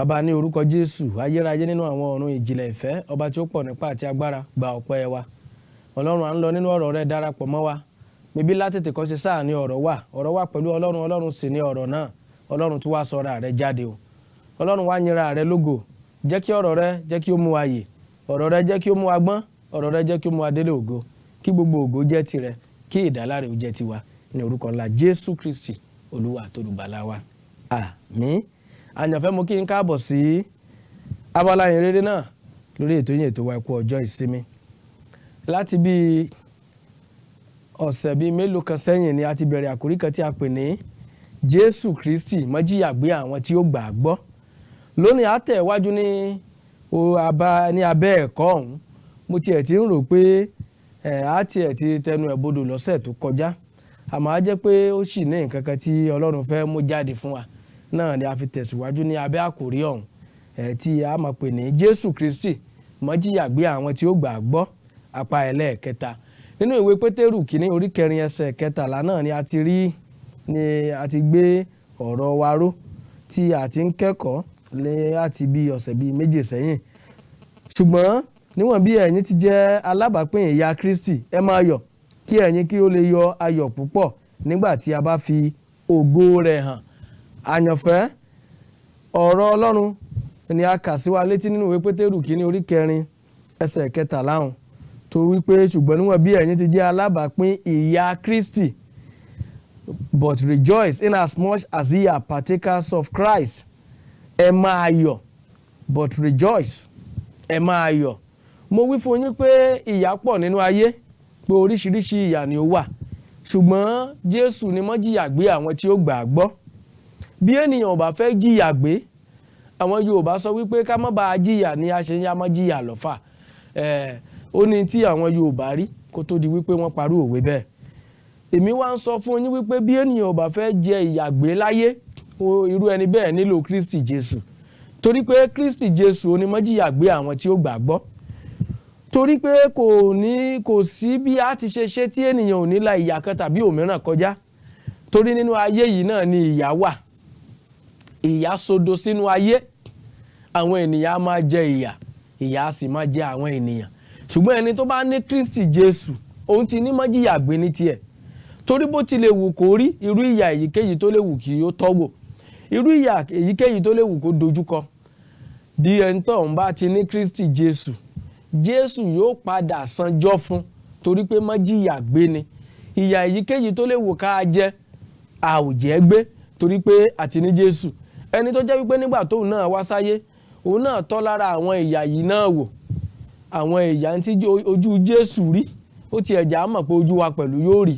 Bàbá ní orúkọ Jésù, ayérayé nínú àwọn ọ̀run ìjìnlẹ̀ ìfẹ́, ọba tí ó pọ̀ nípa àti agbára, gba ọpẹ́ wa. Ọlọ́run à ń lọ nínú ọ̀rọ̀ rẹ, darapọ̀ mọ́ wa. Bíbí látètè kọ́ ṣe sáà ní ọ̀rọ̀ wà pẹ̀lú Ọlọ́run, Ọlọ́run sì ní ọ̀rọ̀ náà. Ọlọ́run tún wá sọra rẹ jáde o. Ọlọ́run wá yìnra rẹ lógo. Jẹ́ kí ọ̀rọ̀ rẹ jẹ́ kí ó mú wa yè. Ọ̀rọ̀ rẹ jẹ́ kí ó mú wa gbọ́n. Ọ̀rọ̀ rẹ jẹ́ kí ó mú wa délé ògo. Kí gbogbo ògo jẹ́ tirẹ̀, kí ìdáláre ó jẹ́ tiwa. Ní orúkọ ńlá Jesu Kristi, Olúwa àti Olùgbàlà wa. Àmín. Àyànfẹ́ mo kí n káàbọ̀ sí abala ìhìnrere náà lórí ètò yín ètò wa ẹ̀kú ọjọ́ ìsinmi. Láti bí ọ̀sẹ̀ bíi mélòó kan sẹ́yìn ni a ti bẹ̀rẹ̀ àkórí kan tí a pè ní Jesu Kristi Majiyagbe àwọn tí ó gbàgbọ́. Lónìí a tẹ̀ wájú ní abẹ́ ẹ̀kọ́ ọ̀hún. Mo tiẹ̀ ti ń rò pé a tiẹ̀ ti tẹnu ẹ̀ bodò lọ́sẹ̀ tó kọjá. Àmọ́ á jẹ́ pé ó sì ní nǹkan kan tí Ọlọ́run fẹ́ mú jáde fún wa. Náà ni a fi tẹ̀síwájú ní abẹ́ àkórí ọ̀hún tí a máa pè ní Jesu Kristi Majiyagbe àwọn tí ó gbàgbọ́ apá ẹlẹ́ẹ̀kẹta. Nínú ìwé Pétérù kìíní orí 4 ẹsẹ̀ 13 náà ni a ti gbé ọ̀rọ̀ wa ró tí a ti ń kẹ́kọ̀ọ́ láti bí ọ̀sẹ̀ bíi méje sẹ́yìn. Ṣùgbọ́n níwọ̀n bí ẹ̀yin ti jẹ́ alábàápín ìyà Kristi, ẹ máa yọ̀ kí ẹ̀yin kí ó lè yọ ayọ̀ púpọ̀ nígbà tí a bá fi ògo rẹ̀ hàn. Àyànfẹ́, ọ̀rọ̀ Ọlọ́run ni a kà sí wa létí nínú ìwé Pétérù kìíní orí 4 ẹsẹ̀ 13 tó wípé ṣùgbọ́n níwọ̀n bí ẹ̀yin ti jẹ́ alábàápín ìyà Kristi, but rejoice in as much as ye are partakers of Christ. Ẹ máa yọ̀, but rejoice, ẹ máa yọ̀. Mo wí fún yín pé ìyà pọ̀ nínú ayé, pé oríṣiríṣi ìyà ni ó wà, ṣùgbọ́n Jésù ni Majiyagbe àwọn tí ó gbàgbọ́. Bí ènìyàn ò bá fẹ́ jìyà gbé, àwọn Yorùbá sọ wípé ká má bàa jìyà ni a ṣe ń yá mọ́ jìyà lọ́fà. Ó ní tí àwọn Yorùbá rí kó tó di wípé wọ́n parí òwe bẹ́ẹ̀. Èmi wá ń sọ fún yín wípé bí ènìyàn ò bá fẹ́ jẹ ìyà gbé láyé, irú ẹni bẹ́ẹ̀ nílò Kristi Jésù. Torí pé Kristi Jésù ni Majiyagbe àwọn tí ó gbàgbọ́. Torí pé kò sí bí a ti ṣe tí ènìyàn ò ní la ìyà kan tàbí òmíràn kọjá. Torí nínú ayé yìí náà ni ìyà wà. Ìyà sodo sínú ayé. Àwọn ènìyàn á máa jẹ ìyà, ìyà á sì máa jẹ àwọn ènìyàn. Ṣùgbọ́n ẹni tó bá ní Kristi Jésù, òun ti ní Majiyagbe ní tiẹ̀. Torí bó ti lè wù kó rí irú ìyà èyíkéyìí tó lè wù kí ó tọ́wò, irú ìyà èyíkéyìí tó lè wù kó dojúkọ. Bí ẹni tó ń bá ti ní Kristi Jésù, Jésù yóò padà sanjọ́ fún, torí pé Majiyagbe ni. Ìyà èyíkéyìí tó lè wù ká jẹ, a ò jẹ́ gbé, torí pé àti ní Jésù. Ẹni tó jẹ́ wípé nígbà tóun náà wá sáyé, òun náà tọ́ lára àwọn ìyà yìí náà wò. Àwọn ìyà tí ojú Jésù rí, ó ti ẹ̀já mọ̀ pé ojú wa pẹ̀lú yóò rí.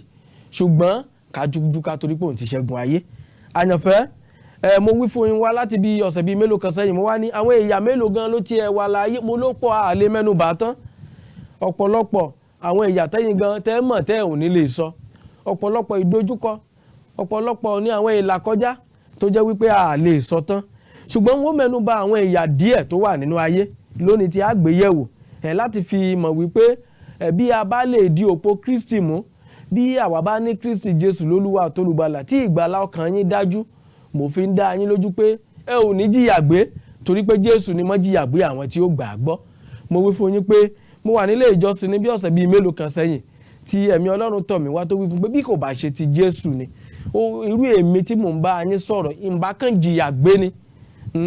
Ṣùgbọ́n kájújú ká torí pé òun ti ṣẹ́gun ayé. Àyànfẹ́, mo wí fún yín wá láti bí ọ̀sẹ̀ bíi mélòó kan sẹ́yìn, mo wá ní àwọn ìyà mélòó gan ló ti ẹ̀ wà láyé, mo ló pọ̀ àlè mẹ́nu bà tán. Ọ̀pọ̀lọpọ̀ àwọn ìyà tẹ́yìn gan tẹ́ mọ̀ tẹ́ ò ní lè sọ. Ọ̀pọ̀lọpọ̀ ìdojúkọ, ọ̀pọ̀lọpọ̀ ní àwọn ìlà kọjá tó jẹ́ wípé a lè sọ tán. Ṣùgbọ́n wọ́n mẹ́nu bà àwọn ìyà díẹ̀ tó wà nínú ayé lónìí tí a gbé yẹ̀wò láti fi mọ̀ wípé bí a bá lè di òpó Kristi mú, bí àwa bá ní Kristi Jésù lólúwa àti olùgbàlà tí ìgbàlà ọkàn yín dájú, mo fi ń dá yín lójú pé ẹ ò ní jìyà gbé, torí pé Jésù ni Majiyagbe àwọn tí ó gbàgbọ́. Mo wí fún yín pé mo wà nílé ìjọsìn ní bí ọ̀sẹ̀ bíi mélòó kan sẹ́yìn tí ẹ̀mí Ọlọ́run tọ̀ mí wá tó wí fún pé bí kò bá ṣe ti Jésù ni, irú èmi tí mò ń bá yín sọ̀rọ̀ ìbá kan jìyà gbé ni.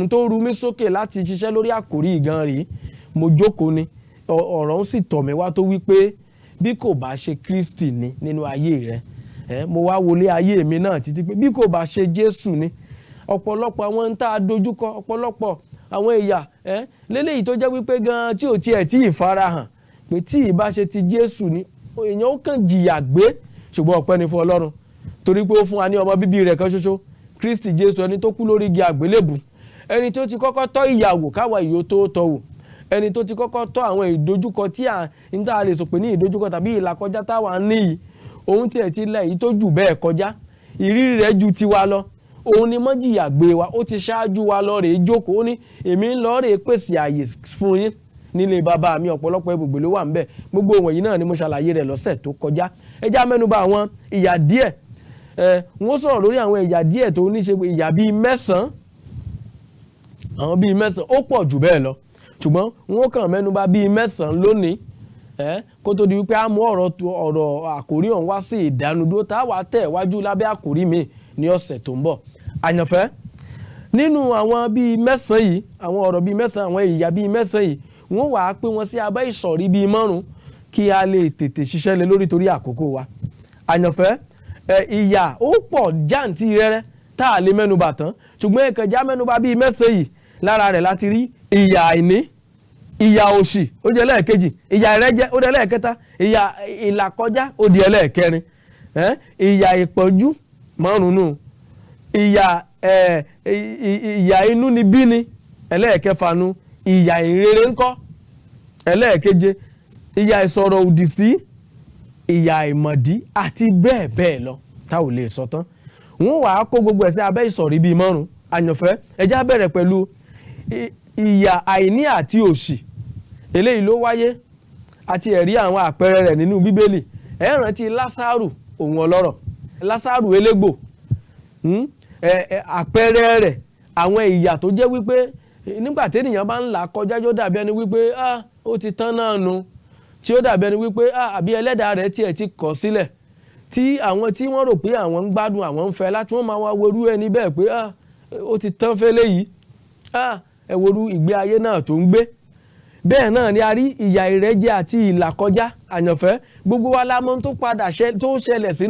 Tó rú mi sókè láti ṣiṣẹ́ lórí àkòrí ìgan rí, mo jókòó ni ọ̀rọ̀ ń sì tọ̀ mí wá tó wí pé bí kò bá ṣe Kristi ni nínú ayé rẹ. Mo wá wọlé ayé mi náà títí pé bí kò bá ṣe Jésù ni, ọ̀pọ̀lọpọ̀ àwọn ń tá a dojúkọ, ọ̀pọ̀lọpọ̀ àwọn ìyà léléyìí tó jẹ́ wípé gan tí ò tiẹ̀ tí ì farahàn pé tí ì bá ṣe ti Jésù ni èèyàn ó kàn jìyà gbé. Ṣùgbọ́n ọpẹ́ ni fún Ọlọ́run, torí pé ó fún wa ní ọmọ bíbí rẹ̀ kan ṣoṣo, Kristi Jésù, ẹni tó kú lórí igi àgbélébù, ẹni tó ti kọ́kọ́ tọ́ ìyàwó káwa ìyó tó tọ́ wò, ẹni tó ti kọ́kọ́ tọ́ àwọn ìdojúkọ tí a lè sọ pé ní ìdojúkọ tàbí ìlàkọjá táwa ní yìí. Òun tiẹ̀ ti lẹ̀ yìí tó jù bẹ́ẹ̀ kọjá, ìrírí rẹ̀ ju tiwa lọ. Òun ni Majiyagbe wa, ó ti ṣáájú wa lọ rèé jókòó, ó ní èmi ń lọ rèé pèsè àyè fún yín nílé bàbá mi, ọ̀pọ̀lọpọ̀ ibùgbé ló wà ń bẹ̀. Gbogbo wọ̀nyí náà ni mo ṣàlàyé rẹ̀ lọ́sẹ̀ tó kọjá. Ẹ já mẹ́nubà àwọn ìyà díẹ̀. Wọ́n sọ̀rọ̀ lórí àwọn ìyà díẹ̀ tó ní ṣe ìyà bíi 9 àwọn bíi mẹ́sàn-án ó pọ̀ jù bẹ́ẹ̀ lọ ṣùgbọ́n wọ́n kàn mẹ́nubà bíi mẹ́sàn-án lónìí kó tó di wípé a mú ọ̀rọ̀ àkòrí ọ̀hún wá sí ìdánudúró tá a wà tẹ̀ wájú lábẹ́ àkòrí mi ní ọ̀sẹ̀ tó ń bọ̀. Àyànfẹ́ nínú àwọn bíi mẹ́sàn-án yìí àwọn ọ̀rọ̀ bíi mẹ́sàn-án àwọn ìyà bíi mẹ́sàn-án yìí wọ́n wàá pín wọn sí abẹ́ ìsọ̀rí bíi márùn-ún kí a lè tètè ṣiṣẹ́ lé lórí torí àkókò wa. Àyànfẹ́ ìyà ó pọ̀ jàǹtìrẹrẹ tá a lè mẹ́nubà tán ṣùgbọ́n ìkànjá mẹ́nubà bíi mẹ́sàn-án yìí lára rẹ̀ láti rí ìyà àìní, ìyà òṣì ó jẹ́ ẹlẹ́ẹ̀kejì, ìyà ìrẹ́jẹ ó jẹ́ ẹlẹ́ẹ̀kẹta, ìyà ìlàkọjá ó di ẹlẹ́ẹ̀kẹrin, ìyà ìpọ́njú márùn-ún, ìyà inúnibíni ẹlẹ́ẹ̀kẹfanu, ìyà ìrere ńkọ́ ẹlẹ́ẹ̀keje, ìyà ìsọ̀rọ̀ òdì sí, ìyà ìmọ̀dí àti bẹ́ẹ̀ bẹ́ẹ̀ lọ tá ò lè sọ tán. Wọ́n wàá kó gbogbo ẹ̀ sí abẹ́ ìsọ̀rí bíi márùn-ún. Àyànfẹ́ ẹ já bẹ̀rẹ̀ pẹ̀lú ìyà àìní àti òṣì. Eléyìí ló wáyé àti ẹ̀rí àwọn àpẹẹrẹ rẹ̀ nínú Bíbélì. Ẹ rántí Lásárù òun ọlọ́rọ̀, Lásárù elégbò, àpẹẹrẹ rẹ̀ àwọn ìyà tó jẹ́ wípé nígbà tí ènìyàn bá ń là kọjá yóò dàbí ẹni wípé ó ti tán náà nu, tí ó dàbí ẹni wípé àbí ẹlẹ́dàá rẹ̀ tiẹ̀ ti kọ̀ sílẹ̀, tí àwọn tí wọ́n rò pé àwọn ń gbádùn àwọn ń fẹ́ láti wọ́n máa wá worú ẹni bẹ́ẹ̀ pé ó ti tán fẹ́lẹ́ yìí, ẹ worú ìgbé ayé náà tó ń gbé. Bẹ́ẹ̀ náà ni a rí ìyà ìrẹ́jẹ àti ìlàkọjá. Àyànfẹ́ gbogbo wa la mọ̀ tó padà tó ṣẹlẹ̀ sí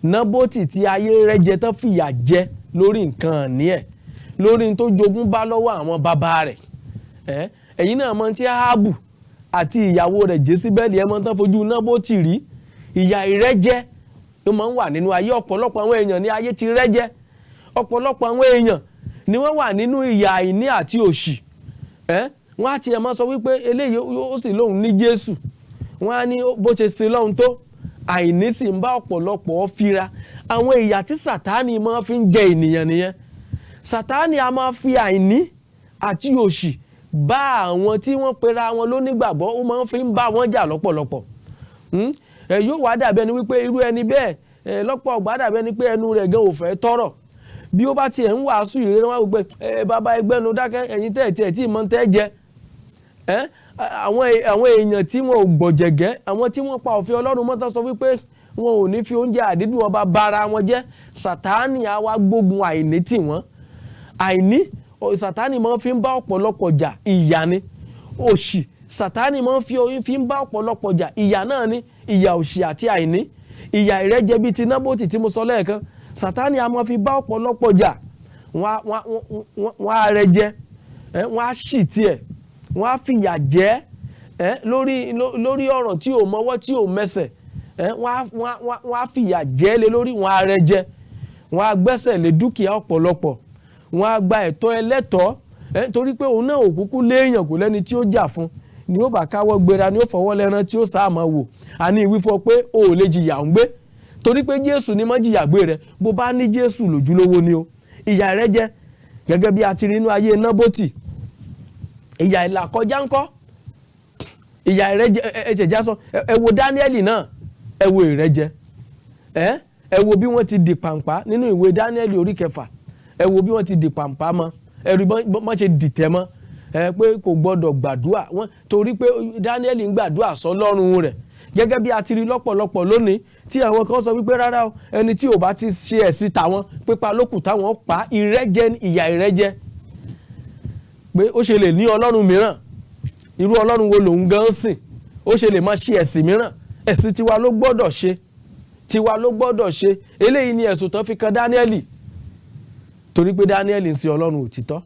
Nábótì tí ayé rẹ́jẹ tán fìyà jẹ lórí nǹkan àní ẹ̀, lórí tó jogún bá lọ́wọ́ àwọn bàbá rẹ̀. Ẹ̀yin náà mọ̀ tí Áhábù àti ìyàwó rẹ̀ Jésíbẹ́lì mọ̀ tán fojú Nábótì rí. Ìyà ìrẹ́jẹ ló máa ń wà nínú ayé ọ̀pọ̀lọpọ̀ àwọn èèyàn ní ayé ti rẹ́jẹ, ọ̀pọ̀lọpọ̀ àwọn èèyàn ni wọ́n wà nínú ìyà àìní àti òṣì. Wọ́n á tiẹ̀ máa sọ wípé eléyìí ó sì lóun ní Jésù, wọ́n á ní bó ṣe sin lọ́hun tó, àìní sì ń bá ọ̀pọ̀lọpọ̀ fira. Àwọn ìyà tí Sátánì máa fi ń jẹ ènìyàn nìyẹn. Sátánì a máa fi àìní àti òṣì bá àwọn tí wọ́n pera wọn lónígbàgbọ́, ó máa ń fi ń bá wọn jà lọ́pọ̀lọpọ̀. Yóò wá dàbí ẹni wípé irú ẹni bẹ́ẹ̀ lọ́pọ̀ ọgbà dàbí ẹni pé ẹnu rẹ̀ gan ò fẹ́ tọrọ. Bí ó bá tiẹ̀ ń wàásù ìrere wọn wípé bàbá ẹgbẹ́nu dákẹ́ ẹ̀yin tẹ́ẹ̀ tí mọ̀ tẹ́ jẹ. Àwọn èèyàn tí wọn ò gbọ̀jẹ̀gẹ́, àwọn tí wọ́n pa òfin Ọlọ́run mọ́ tán sọ wípé wọn ò ní fi oúnjẹ àdídùn ọba bara wọn jẹ́. Sátánì á wá gbógun àìní tì wọ́n. Àìní Sátánì máa ń fi ń bá ọ̀pọ̀lọpọ̀ jà, ìyà ni. Òṣì Sátánì máa ń fi ń bá ọ̀pọ̀lọpọ̀ jà, ìyà náà ni. Ìyà òṣì àti àìní, ìyà ìrẹ́jẹ bíi ti Nábótì tí mo sọ lẹ́ẹ̀kan, Sátánì a máa fi bá ọ̀pọ̀lọpọ̀ jà. Wọ́n á rẹ́jẹ, wọ́n á ṣì tiẹ̀, wọ́n á fìyà jẹ lórí ọ̀rọ̀ tí ò mọ́wọ́ tí ò mẹsẹ̀, wọ́n á fìyà jẹ lé lórí, wọ́n á rẹ́jẹ, wọ́n á gbẹ́sẹ̀ lé dúkìá ọ̀pọ̀lọpọ̀, wọ́n á gba ẹ̀tọ́ ẹlẹ́tọ̀ọ́ torí pé òun náà òkúkú léèyàn kò lẹ́ni tí ó jà fún, ni ó bá káwọ́ gbéra, ni ó fọwọ́ lẹ́ran tí ó sáàmọ́ wò. A ní ìwífọ́ pé o ò lè jìyà ń gbé torí pé Jésù ni májìyàgbé rẹ. Bó bá ní Jésù lójúlówó ni o. Ìyà ìrẹ́jẹ gẹ́gẹ́ bí a ti rí inú ayé Nábótì. Ìyà ìlàkọjá ńkọ́, ìyà ìrẹ́jẹ ẹ̀jẹ̀já sọ ẹ wo Dáníẹ́lì náà, ẹ wo ìrẹ́jẹ, ẹ wo bí wọ́n ti di pàǹpá nínú ìwé Dáníẹ́lì orí 6, ẹ wo bí wọ́n ti di pàǹpá mọ́, ẹ rí bọ́n ṣe dìtẹ̀ mọ́, pé kò gbọ́dọ̀ gbàdúrà wọn torí pé Dáníẹ́lì ń gbàdúrà sọ́lọ́run rẹ̀. Gẹ́gẹ́ bí a ti rí lọ́pọ̀lọpọ̀ lónìí tí àwọn kan sọ wípé rárá o, ẹni tí ò bá ti ṣe ẹ̀sìn tàwọn pípa lókù táwọn pa, ìrẹ́jẹ, ìyà ìrẹ́jẹ. Pé ó ṣe lè ní ọlọ́run mìíràn, irú ọlọ́run wo lòun gan sìn, ó ṣe lè máa ṣe ẹ̀sìn mìíràn, ẹ̀sìn tiwa ló gbọ́dọ̀ ṣe, tiwa ló gbọ́dọ̀ ṣe. Eléyìí ni ẹ̀sùn tán fi kan Dáníẹ́lì torí pé Dáníẹ́lì ń sin ọlọ́run òtítọ́,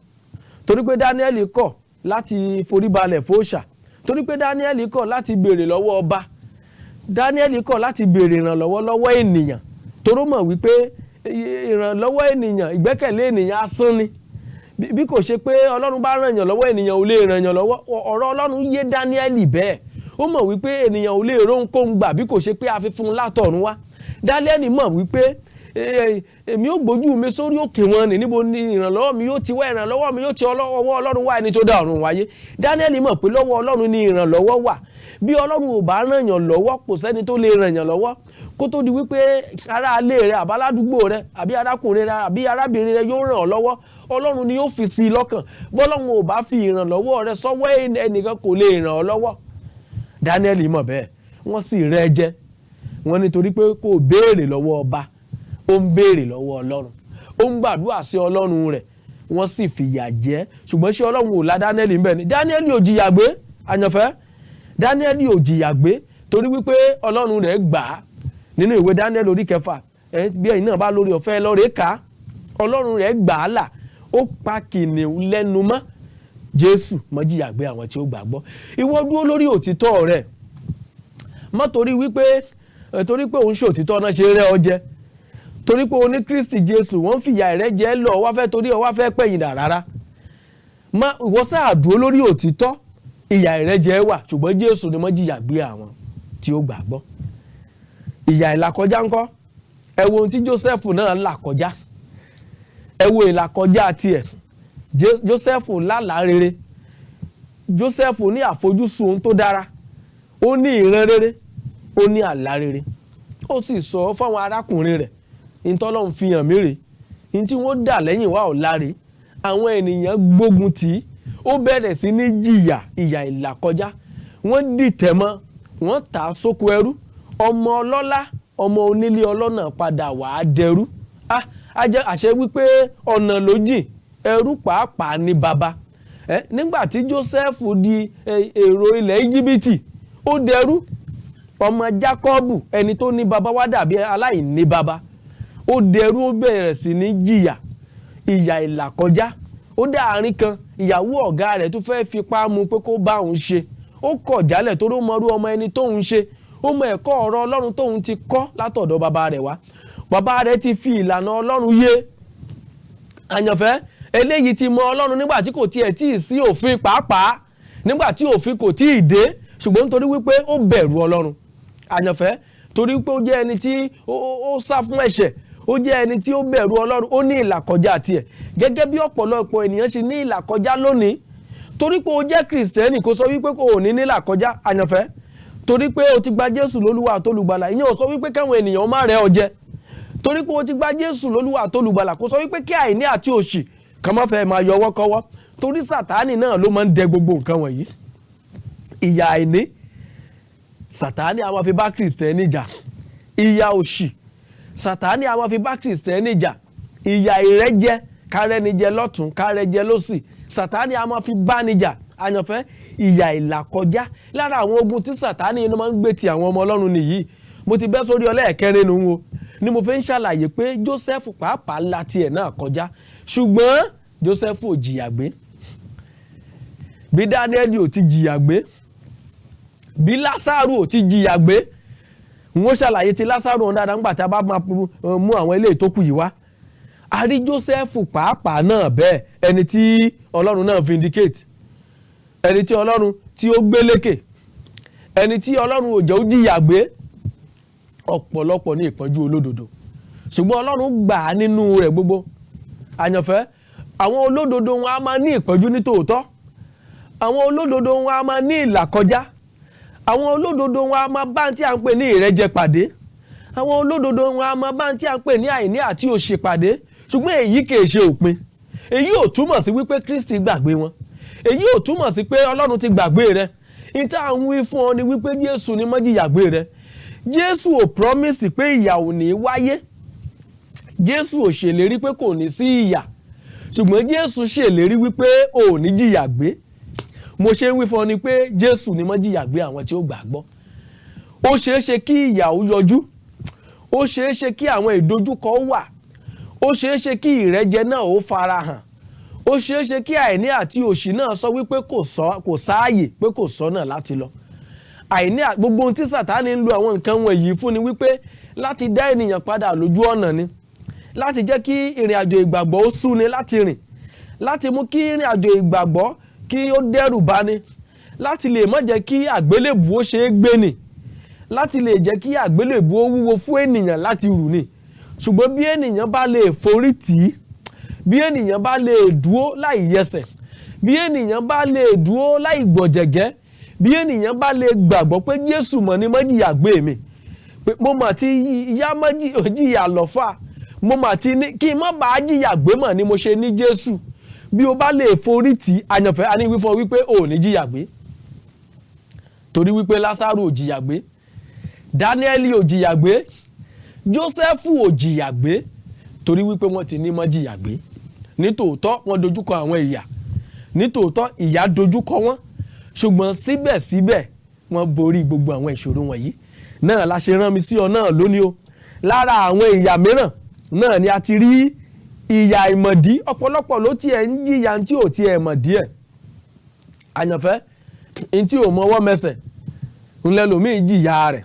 torí pé Dáníẹ́lì kọ̀ láti foríbalẹ̀ fóòṣà, torí pé Dáníẹ́lì kọ̀ láti béèrè lọ́wọ́ ọba, Dáníẹ́lì kọ̀ láti béèrè ìrànlọ́wọ́ lọ́wọ́ ènìyàn toró mọ̀ wípé ìrànlọ́wọ́ ènìyàn, ìgbẹ́kẹ̀lé ènìyàn asán ni. Bí kò ṣe pé Ọlọ́run bá ràn yàn lọ́wọ́, ènìyàn ò lè ràn yàn lọ́wọ́. Ọ̀rọ̀ Ọlọ́run yé Dáníẹ́lì bẹ́ẹ̀, ó mọ̀ wípé ènìyàn ò lè rónkóhun gbà bí kò ṣe pé a fi fún un látọ̀run wá. Dáníẹ́lì mọ̀ wípé èmi ó gbójú mi sórí òkè wọn ni, níbo ni ìrànlọ́wọ́ mi yóò ti wá, ìrànlọ́wọ́ mi yóò ti ọwọ́ Ọlọ́run wá, ẹni tó dá ọ̀run wáyé. Dáníẹ́lì mọ̀ pé lọ́wọ́ Ọlọ́run ni ìrànlọ́wọ́ wà. bí Ọlọ́run ò bá ràn yàn lọ́wọ́ kò sẹ́ni tó lè ràn yàn lọ́wọ́ kó tó di wípé ará ilé rẹ àbí aládùúgbò rẹ àbí arákùnrin rẹ àbí arábìnrin rẹ yóò ràn ọ́ lọ́wọ́. Ọlọ́run ni yóò fi sí i lọ́kàn. Bọ́lọ́run ò bá fi ìrànlọ́wọ́ rẹ sọ́wọ́ ẹnìkan kò lè ràn ọ́ lọ́wọ́. Daniel mọ̀ bẹ́ẹ̀ wọ́n sì rẹ́ jẹ wọ́n nítorí pé kò béèrè lọ́wọ́ ọba ó ń béèrè lọ́wọ́ Ọlọ́run ó ń gbàdúrà sí Ọlọ́run rẹ̀ wọ́n sì fìyà jẹ ṣùgbọ́n ṣé Ọlọ́run ò la Daniel ń bẹ̀ ni Daniel ò jìyà gbé àyànfẹ́ Daniel ò jìyà gbé torí wípé Ọlọ́run rẹ̀ gbà á nínú ìwé Daniel orí 6 bí ẹ̀yin náà bá lórí ọ̀fẹ́ lọ́rẹ̀ẹ́ ká Ọlọ́run rẹ̀ gbà á là ó pa kìnìún lẹ́nu mọ́ Jesu Majiyagbe àwọn tí ó gbàgbọ́. Ìwọ dúró lórí òtítọ́ rẹ̀ má torí pé òun ṣe òtítọ́ náà ṣe rẹ́ ọ jẹ torí pé oní Kristi Jesu wọ́n fìyà rẹ̀ jẹ lọ wá fẹ́ torí ọ wá fẹ́ pẹ̀yìn dà rárá má ìwọ sáà dúró lórí òtítọ́ ìyà rẹ̀ jẹ wà ṣùgbọ́n Jesu ni Majiyagbe àwọn tí ó gbàgbọ́. Ìyà ìlàkọjá ńkọ́ ẹ wo ohun tí Joseph náà là kọjá ẹ wo ìlàkọjá tiẹ̀ Joseph lálàá rere Joseph ní àfojúsùn ohun tó dára ó ní ìran rere ó ní àlá rere ó sì sọ fáwọn arákùnrin rẹ̀ ìtọ́lọ́run fi hàn mí rè ní tí wọ́n dà lẹ́yìn wá ọ̀la rè àwọn ènìyàn gbógun tì í ó bẹ̀rẹ̀ sí ní jìyà ìyà ìlàkọjá wọ́n dìtẹ̀ mọ́ wọ́n tà á sóko ẹrú ọmọ ọlọ́lá ọmọ onílé ọlọ́nà padà wà á dẹrú àṣẹ wípé ọ̀nà ló jìn ẹrú pàápàá ní baba nígbà tí Joseph di èrò ilẹ̀ Íjíbítì ó dẹrú ọmọ Jákọ́bù ẹni tó ní baba wá dàbí aláìní baba ó dẹrú ó bẹ̀rẹ̀ sí ní jìyà ìyà ìlàkọjá ó dá àárín kan ìyàwó ọ̀gá rẹ̀ tó fẹ́ fipá mú pé kó bá òun ṣe ó kọ̀ jálẹ̀ tó ló mọrú ọmọ ẹni tóun ṣe ó mọ ẹ̀kọ́ ọ̀rọ̀ Ọlọ́run tóun ti kọ́ látọ̀dọ̀ bàbá rẹ̀ wá bàbá rẹ̀ ti fi ìlànà Ọlọ́run yé àyànfẹ́ eléyìí ti mọ Ọlọ́run nígbà tí kò tiẹ̀ tí ì sí òfin pàápàá nígbà tí òfin kò tí ì dé ṣùgbọ́n nítorí wípé ó bẹ̀rù Ọlọ́run àyànfẹ́ torí pé ó jẹ́ ẹni tí ó sá fún ẹ̀ṣẹ̀ ó jẹ́ ẹni tí ó bẹ̀rù Ọlọ́run ó ní ìlàkọjá tiẹ̀ gẹ́gẹ́ bí ọ̀pọ̀lọpọ̀ ènìyàn ṣe ní ìlàkọjá lónìí torí pé ó jẹ́ Kristẹni kò sọ wípé kò ní ìlàkọjá àyànfẹ́ torí pé o ti gba Jésù lólúwa àtolùgbàlà ìyẹn ò sọ wípé káwọn ènìyàn má rẹ́ ọ jẹ torí pé o ti gba Jésù lólúwa àtolùgbàlà kò sọ wípé kí àìní àti òṣì kàn má fẹ́ máa yọwọ́ kọ́wọ́ torí Sátánì náà ló máa ń dẹ gbogbo nǹkan wọ̀nyí ìyà àìní Sátánì a máa fi bá Kristẹni jà ìyà òṣì Sátánì a máa fi bá Kristẹni jà ìyà ìrẹ́jẹ kárẹ́nijẹ lọ́tún kárẹ́jẹ lọ́sì Sátánì a máa fi bá ni jà àyànfẹ́ ìyà ìlàkọjá lára àwọn ogun tí Sátánì inú máa ń gbé ti àwọn ọmọ Ọlọ́run nìyí mo ti bẹ́ sórí ọlẹ́ẹ̀kẹrin nù wo ni mo fi ń ṣàlàyé pé Joseph pàápàá la tiẹ̀ náà kọjá ṣùgbọ́n Joseph ò jìyà gbé bí Daniel ò ti jìyà gbé bí Lásárù ò ti jìyà gbé wọ́n ṣàlàyé ti Lásárù ọ̀hún dáadáa nígbà tí a bá máa mú àwọn ilé ìtókù yìí wá a rí Joseph pàápàá náà bẹ́ẹ̀ ẹni tí Ọlọ́run náà vindicate ẹni tí Ọlọ́run tí ó gbé lékè ẹni tí Ọlọ́run ò jẹ́ ó jìyà gbé ọ̀pọ̀lọpọ̀ ní ìpọ́njú olódodo ṣùgbọ́n Ọlọ́run gbà á nínú rẹ̀ gbogbo àyànfẹ́ àwọn olódodo wọn a máa ní ìpọ́njú ní tòótọ́ àwọn olódodo wọn a máa ní ìlàkọjá àwọn olódodo wọn a máa bá tí a ń pè ní ìrẹ́jẹ pàdé àwọn olódodo wọn a máa bá tí a ń pè ní àìní àti òṣì pàdé ṣùgbọ́n èyí kìí ṣe òpin èyí ò túmọ̀ sí wípé Kristi gbàgbé wọn èyí ò túmọ̀ sí pé Ọlọ́run ti gbàgbé rẹ ìta ń wí fún ọ ni wípé Jésù ni Majiyagbe rẹ Jésù ò promise pé ìyà ò ní wáyé Jésù ò ṣèlérí pé kò ní sí ìyà ṣùgbọ́n Jésù ṣèlérí wípé ò ní jìyà gbé mo ṣe ń wí fún ọ ni pé Jésù ni Majiyagbe àwọn tí ó gbàgbọ́ ó ṣeéṣe kí ìyà ó yọjú ó ṣeéṣe kí àwọn ìdojúkọ wà ó ṣeéṣe kí ìrẹ́jẹ náà ó farahàn ó ṣeéṣe kí àìní àti òṣì náà sọ wípé kò sáàyè pé kò sọ́nà láti lọ àìní gbogbo ohun tí Sátánì ń lo àwọn nǹkan wọ̀nyí fún ni wípé láti dá ènìyàn padà lójú ọ̀nà ni láti jẹ́ kí ìrìn àjò ìgbàgbọ́ ó sú ni láti rìn láti mú kí ìrìn àjò ìgbàgbọ́ kí ó dẹ́rù bá ni láti lè má jẹ́ kí àgbélébùú ó ṣe é gbé ni láti lè jẹ́ kí àgbélébùú ó wúwo fún ènìyàn láti rù ni ṣùgbọ́n bí ènìyàn bá lè forí tì í bí ènìyàn bá lè dúó láì yẹsẹ̀ bí ènìyàn bá lè dúó láì gbọ̀jẹ̀gẹ́ bí ènìyàn bá lè gbàgbọ́ pé Jésù mọ̀ ní májìyàgbé mi, pé mo mà ti yá májìyà lọ́fà, mo mà ti ní kí n má bàa jìyà gbé mọ̀ ni mo ṣe ní Jésù. Bí o bá lè forí tì àyànfẹ́, a ní wí fún ọ wípé o ò ní jìyà gbé, torí wípé Lásárù ò jìyà gbé, Dáníẹ́lì ò jìyà gbé, Jósẹ́fù ò jìyà gbé, torí wípé wọ́n ti ní májìyà gbé. Nítòótọ́ wọ́n dojúkọ àwọn ìyà, nítòótọ́ ìyà dojúkọ wọ́n, ṣùgbọ́n síbẹ̀síbẹ̀ wọ́n borí gbogbo àwọn ìṣòro wọ̀nyí. Náà la ṣe rán mi sí ọ náà lónìí o. Lára àwọn ìyà mìíràn náà ni a ti rí ìyà ìmọ̀dí. Ọ̀pọ̀lọpọ̀ ló tiẹ̀ ń jìyà tí ò tiẹ̀ mọ̀ díẹ̀. Àyànfẹ́, n tí ò mọwọ́ mẹsẹ̀ ńlẹ́ lòmíì jìyà rẹ̀,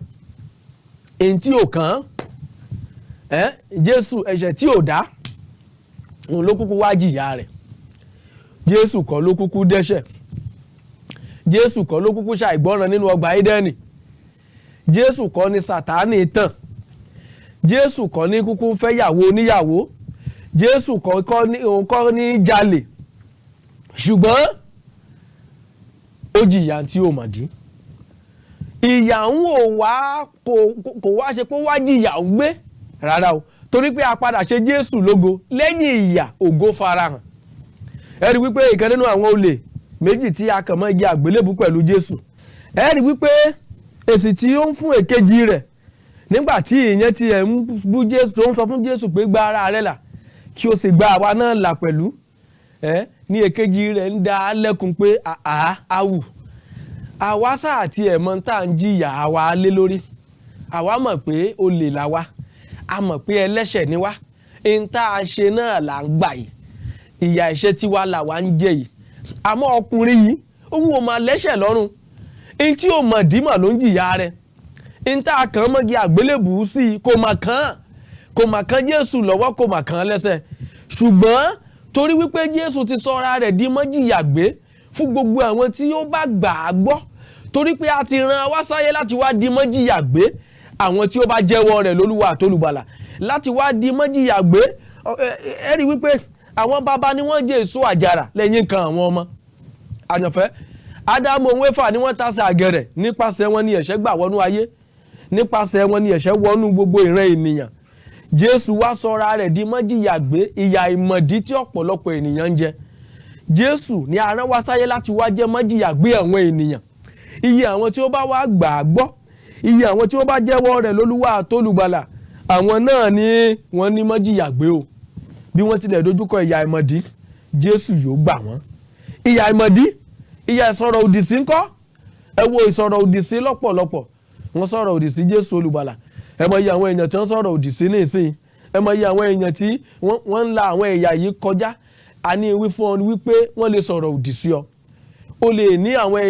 n tí ò kàn án Jésù ẹ̀ṣẹ̀ tí ò dá òun ló kúkú wá jìyà rẹ̀. Jésù kọ́ ló kúkú dẹ́ṣẹ̀, Jésù kọ́ ló kúkú ṣàìgbọ́ràn nínú ọgbà Édẹ́nì, Jésù kọ́ ni Sátánì tàn, Jésù kọ́ ní kúkú fẹ́yàwó oníyàwó, Jésù kọ́ ní jalè, ṣùgbọ́n ó jìyà tí ó mọ̀dí. Ìyà ń wò wá kò wá ṣe pé wá jìyà ń gbé rárá o, torí pé a padà ṣe Jésù lógo. Lẹ́yìn ìyà ògo farahàn. Ẹ rí wípé ìkan nínú àwọn olè méjì tí a kàn mọ́ igi àgbélébù pẹ̀lú Jésù, ẹ rí wípé èsì tí ó ń fún èkejì rẹ̀ nígbà tí ìyẹn ti ẹ̀ ń bú Jésù, tó ń sọ fún Jésù pé gba ara rẹ̀ là kí o sì gba àwa náà là pẹ̀lú, ní èkejì rẹ̀ ń dá lẹ́kùn pé àwù àwa sáà tí ẹ̀ mọ́ tá à ń jìyà àwa lé lórí, àwa mọ̀ pé olè là wá, a mọ̀ pé ẹlẹ́ṣẹ̀ ni wá, ń tá a ṣe náà là ń gbà yìí, ìyà ẹ̀ṣẹ̀ tiwa là wá ń jẹ yìí. Àmọ́ ọkùnrin yìí òun ò máa lẹ́ṣẹ̀ lọ́rùn, ń tí ò mọ̀ dímọ̀ ló ń jìyà rẹ̀, ń tá a kàn mọ́gi àgbélébùú sí i kò mà kàn Jésù lọ́wọ́, kò mà kàn lẹ́sẹ̀. Ṣùgbọ́n torí wípé Jésù ti sọra rẹ̀ di májìyàgbé fún gbogbo àwọn tí ó bá gbà á gbọ́, torí pé a ti rán wá sáyé láti wá di májìyàgbé àwọn tí ó bá jẹ́wọ́ rẹ̀ lólúwa àtolùgbàlà, láti wá di májìyàgbé. Ẹ rí wípé àwọn bàbá ni wọ́n jẹ́ èso àjàrà lẹ́yìn kan àwọn ọmọ. Àyànfẹ́, Ádámù òun Éfà ni wọ́n tasẹ̀ àgẹ̀rẹ̀, nípasẹ̀ wọn ni ẹ̀ṣẹ̀ gbà wọnú ayé, nípasẹ̀ wọn ni ẹ̀ṣẹ̀ wọnú gbogbo ìran ènìyàn. Jésù wá sọra rẹ̀ di májìyàgbé ìyà ìmọ̀dí tí ọ̀pọ̀lọpọ̀ ènìyàn ń jẹ. Jésù ni a rán wá sáyé láti wá jẹ́ májìyàgbé àwọn ènìyàn. Iye àwọn tí ó bá wá gbà á gbọ́, iye àwọn tí ó bá jẹ́wọ́ rẹ̀ lólúwa àtolùgbàlà, àwọn náà ni wọ́n ní májìyàgbé o. Bí wọ́n tilẹ̀ dojúkọ ìyà ìmọ̀dí, Jésù yóò gbà wọ́n. Ìyà ìmọ̀dí, ìyà ìsọ̀rọ̀ òdì sí ńkọ́? Ẹ wo ìsọ̀rọ̀ òdì sí lọ́pọ̀lọpọ̀. Wọ́n sọ̀rọ̀ òdì sí Jésù olùgbàlà. Ẹ mọ iye àwọn èèyàn tí wọ́n sọ̀rọ̀ òdì sí ní ìsìn. Ẹ mọ iye àwọn èèyàn tí wọ́n ń la àwọn ẹ̀yà yìí kọjá. A ní wí fún ọ wípé wọ́n lè sọ̀rọ̀ òdì sí ọ. O lè ní àwọn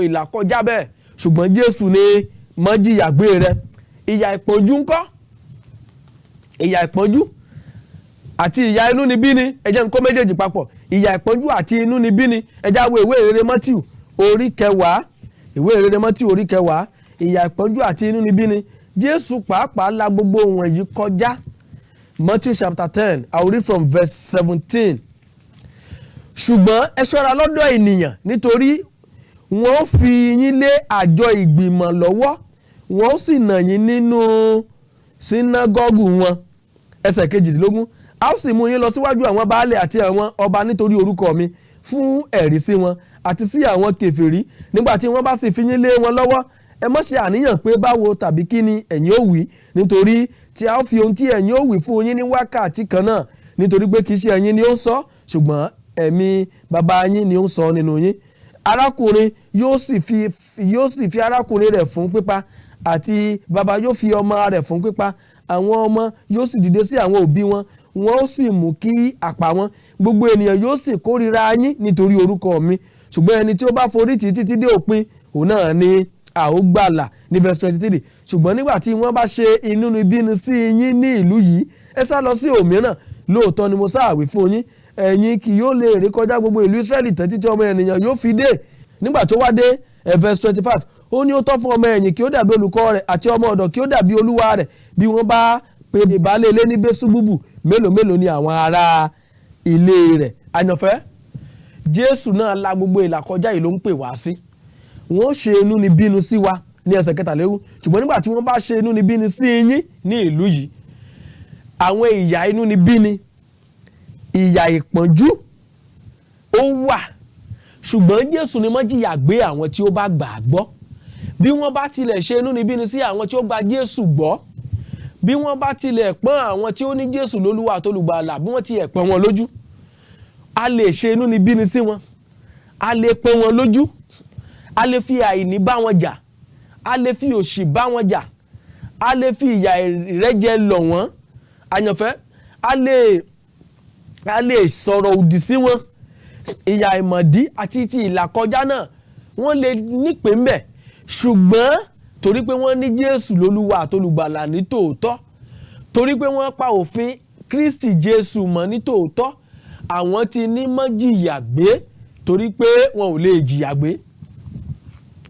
ìlà kọjá bẹ́ẹ̀, ṣùgbọ́n Jésù ni májìyàgbé rẹ. Ìyà ìpọ́njú ńkọ́? Ìyà ìpọ́njú àti ìyà inúnibíni, ẹ jẹ́ n kó méjèèjì papọ̀. Ìyà ìpọ́njú àti inúnibíni, ẹ já wo ìwé ìrere Mátíù orí 10, ìwé ìrere Mátíù orí 10, ìyà ìpọ́njú àti inúnibíni. Jésù pàápàá la gbogbo wọ̀nyí kọjá. Matthew chapter 10, I will read from verse 17. Ṣùgbọ́n ẹ ṣọ́ra lọ́dọ̀ ènìyàn, nítorí wọ́n fi yín lé àjọ ìgbìmọ̀ lọ́wọ́, wọ́n sì nà yín nínú sínágọ́gù wọn. Ẹsẹ̀ 22. A ó sì mú yín lọ síwájú àwọn baálẹ̀ àti àwọn ọba nítorí orúkọ mi, fún ẹ̀rí sí wọn àti sí àwọn kèfèrí. Nígbà tí wọ́n bá sì fi yín lé wọn lọ́wọ́, ẹ má ṣe àníyàn pé báwo tàbí kí ni ẹ̀yin ó wí, nítorí tí a ó fi ohun tí ẹ̀yin ó wí fún yín ní wákàtí kan náà, nítorí pé kì í ṣe ẹ̀yin ni ó ń sọ, ṣùgbọ́n ẹ̀mí bàbá yín ni ó ń sọ nínú yín. Arákùnrin yóò sì fi arákùnrin rẹ̀ fún pípa, àti bàbá yóò fi ọmọ rẹ̀ fún pípa. Àwọn ọmọ yóò sì dìde sí àwọn òbí wọn, wọn ó sì mú kí àpá wọn. Gbogbo ènìyàn yóò sì kórìíra yín nítorí orúkọ mi, ṣùgbọ́n ẹni tí ó bá forí tì títí dé òpin, òun náà ni a ó gbàlà. Ní verse 23. Ṣùgbọ́n nígbà tí wọ́n bá ṣe inúnibíni sí yín ní ìlú yìí, ẹ sá lọ sí òmíràn. Lóòótọ́ ni mo sáàwí fún yín, ẹ̀yin kì yóò lè rékọjá gbogbo ìlú Ísírẹ́lì tán títí ọmọ ènìyàn yóò fi dé. Nígbà tó wá dé verse 25, ó ní ó tọ́ fún ọmọ ẹ̀yìn kí ó dàbí olùkọ́ rẹ̀, àti ọmọ ọ̀dọ̀ kí ó dàbí olúwa rẹ̀. Bí wọ́n bá pe ìbálé ilé ní Bẹ́súbúbù, mélòó mélòó ni àwọn ará ilé rẹ̀. Àyànfẹ́, Jésù náà la gbogbo ìlà kọjá yìí ló ń pè wá sí. wọ́n ṣe inúnibíni sí wa ní ẹsẹ̀ 23 ṣùgbọ́n nígbà tí wọ́n bá ṣe inúnibíni sí yín ní ìlú yìí àwọn ìyà inúnibíni ìyà ìpọ́njú ó wà ṣùgbọ́n Jésù ni Májiyàgbé àwọn tí ó bá gbà á gbọ́ bí wọ́n bá tilẹ̀ ṣe inúnibíni sí àwọn tí ó gba Jésù gbọ́ bí wọ́n bá tilẹ̀ pọ́n àwọn tí ó ní Jésù lólúwa àtolùgbàlà bí wọ́n tilẹ̀ pọ́n wọn lójú a lè ṣe inúnibíni sí wọn a lè pọ́n wọn lójú a lè fi àìní bá wọn jà a lè fi òṣì bá wọn jà a lè fi ìyà ìrẹ́jẹ lọ̀ wọ́n àyànfẹ́ a lè sọ̀rọ̀ òdì sí wọn ìyà ìmọ̀dí àti ti ìlàkọjá náà wọ́n lè nípìn ńbẹ̀ ṣùgbọ́n torí pé wọ́n ní Jésù lólúwa àtolùgbàlà ní tòótọ́ torí pé wọ́n pa òfin Kristi Jésù mọ́ ní tòótọ́ àwọn ti ní Májiyàgbé torí pé wọn ò lè jìyà gbé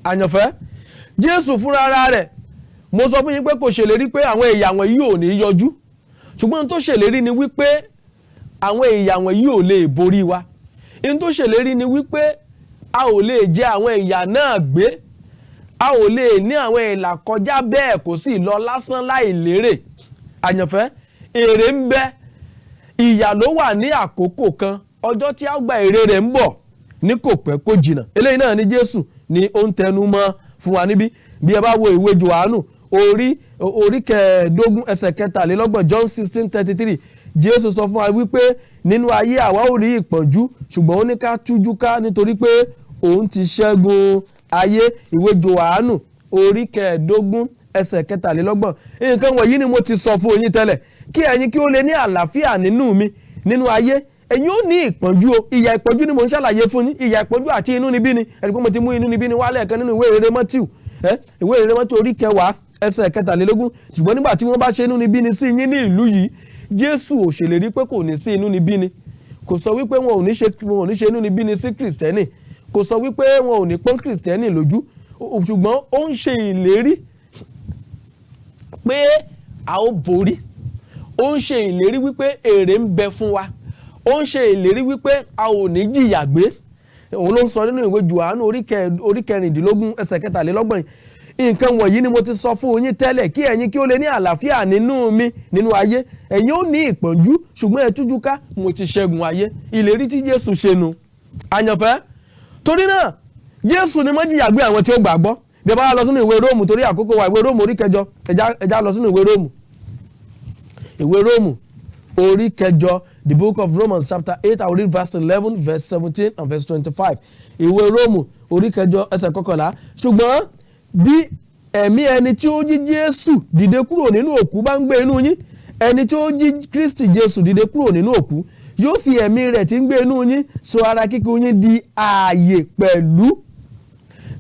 àyànfẹ́ Jésù fúnra ara rẹ̀ mo sọ fún yín pé kò ṣèlérí pé àwọn ìyà wọn yìí ò ní yọjú ṣùgbọ́n tó ṣèlérí ni wípé àwọn ìyà wọn yìí ò lè borí wa in tó ṣèlérí ni wípé a ò lè jẹ àwọn ìyà náà gbé a ò lè ní àwọn ìlà kọjá bẹ́ẹ̀ kò sì lọ lásán láì lérè àyànfẹ́ èrè ń bẹ ìyà ló wà ní àkókò kan ọjọ́ tí a gba èrè rẹ̀ ń bọ̀ ní kò pẹ́ kò jìnnà eléyìí náà ni Jésù ni ó ń tẹnu mọ́ fún wa níbí bí ẹ bá wo ìwé Jòhánù orí 15 ẹsẹ̀ 23 John 16:33 Jésù sọ fún wa wípé nínú ayé àwa ò rí ìpọ́njú ṣùgbọ́n ó ní ká tújú ká nítorí pé òun ti ṣẹ́gun ayé ìwé Jòhánù orí 15 ẹsẹ̀ 23 nǹkan wọ̀nyí ni mo ti sọ fún yín tẹ́lẹ̀ kí ẹ̀yin kí ó lè ní àlàáfíà nínú mi nínú ayé ẹ̀yin ó ní ìpọ́njú o ìyà ìpọ́njú ni mo ń ṣàlàyé fún yín ìyà ìpọ́njú àti inúnibíni ẹni pé mo ti mú inúnibíni wálẹ̀ kan nínú ìwé ìrere Mátíù ìwé ìrere Mátíù orí 10 ẹsẹ̀ 23 ṣùgbọ́n nígbà tí wọ́n bá ṣe inúnibíni sí yín ní ìlú yìí Jésù ò ṣèlérí pé kò ní sí inúnibíni kò sọ wípé wọn ò ní ṣe inúnibíni sí Kristẹni kò sọ wípé wọn ò ní pọ́n Kristẹni lójú ṣùgbọ́n ó ń ṣe ìlérí pé a ó borí ó ń ṣe ìlérí wípé èrè ń bẹ fún wa ó ń ṣe ìlérí wípé a ò ní jìyà gbé òun ló ń sọ nínú ìwé Jòhánù orí 16 ẹsẹ̀ 23 nǹkan wọ̀nyí ni mo ti sọ fún yín tẹ́lẹ̀ kí ẹ̀yin kí ó lè ní àlàáfíà nínú mi nínú ayé ẹ̀yin ó ní ìpọ́njú ṣùgbọ́n ẹ tújú ká mo ti ṣẹ́gun ayé ìlérí tí Jésù ṣe nu àyànfẹ́ torí náà Jésù ni Májiyàgbé àwọn tí ó gbàgbọ́ bí ẹ bá lọ sínú ìwé Róòmù torí àkókò wa ìwé Róòmù orí 8 ẹja lọ sínú ìwé Róòmù orí 8 the book of Romans chapter 8 I will read verse 11 verse 17 and verse 25 ìwé Róòmù orí 8 ẹsẹ̀ 11 ṣùgbọ́n bí ẹ̀mí ẹni tí ó jí Jésù dìde kúrò nínú òkú bá ń gbé inú yín ẹni tí ó jí Kristi Jésù dìde kúrò nínú òkú yóò fi ẹ̀mí rẹ̀ tí ń gbé inú yín sọ ara kíkún yín di ààyè pẹ̀lú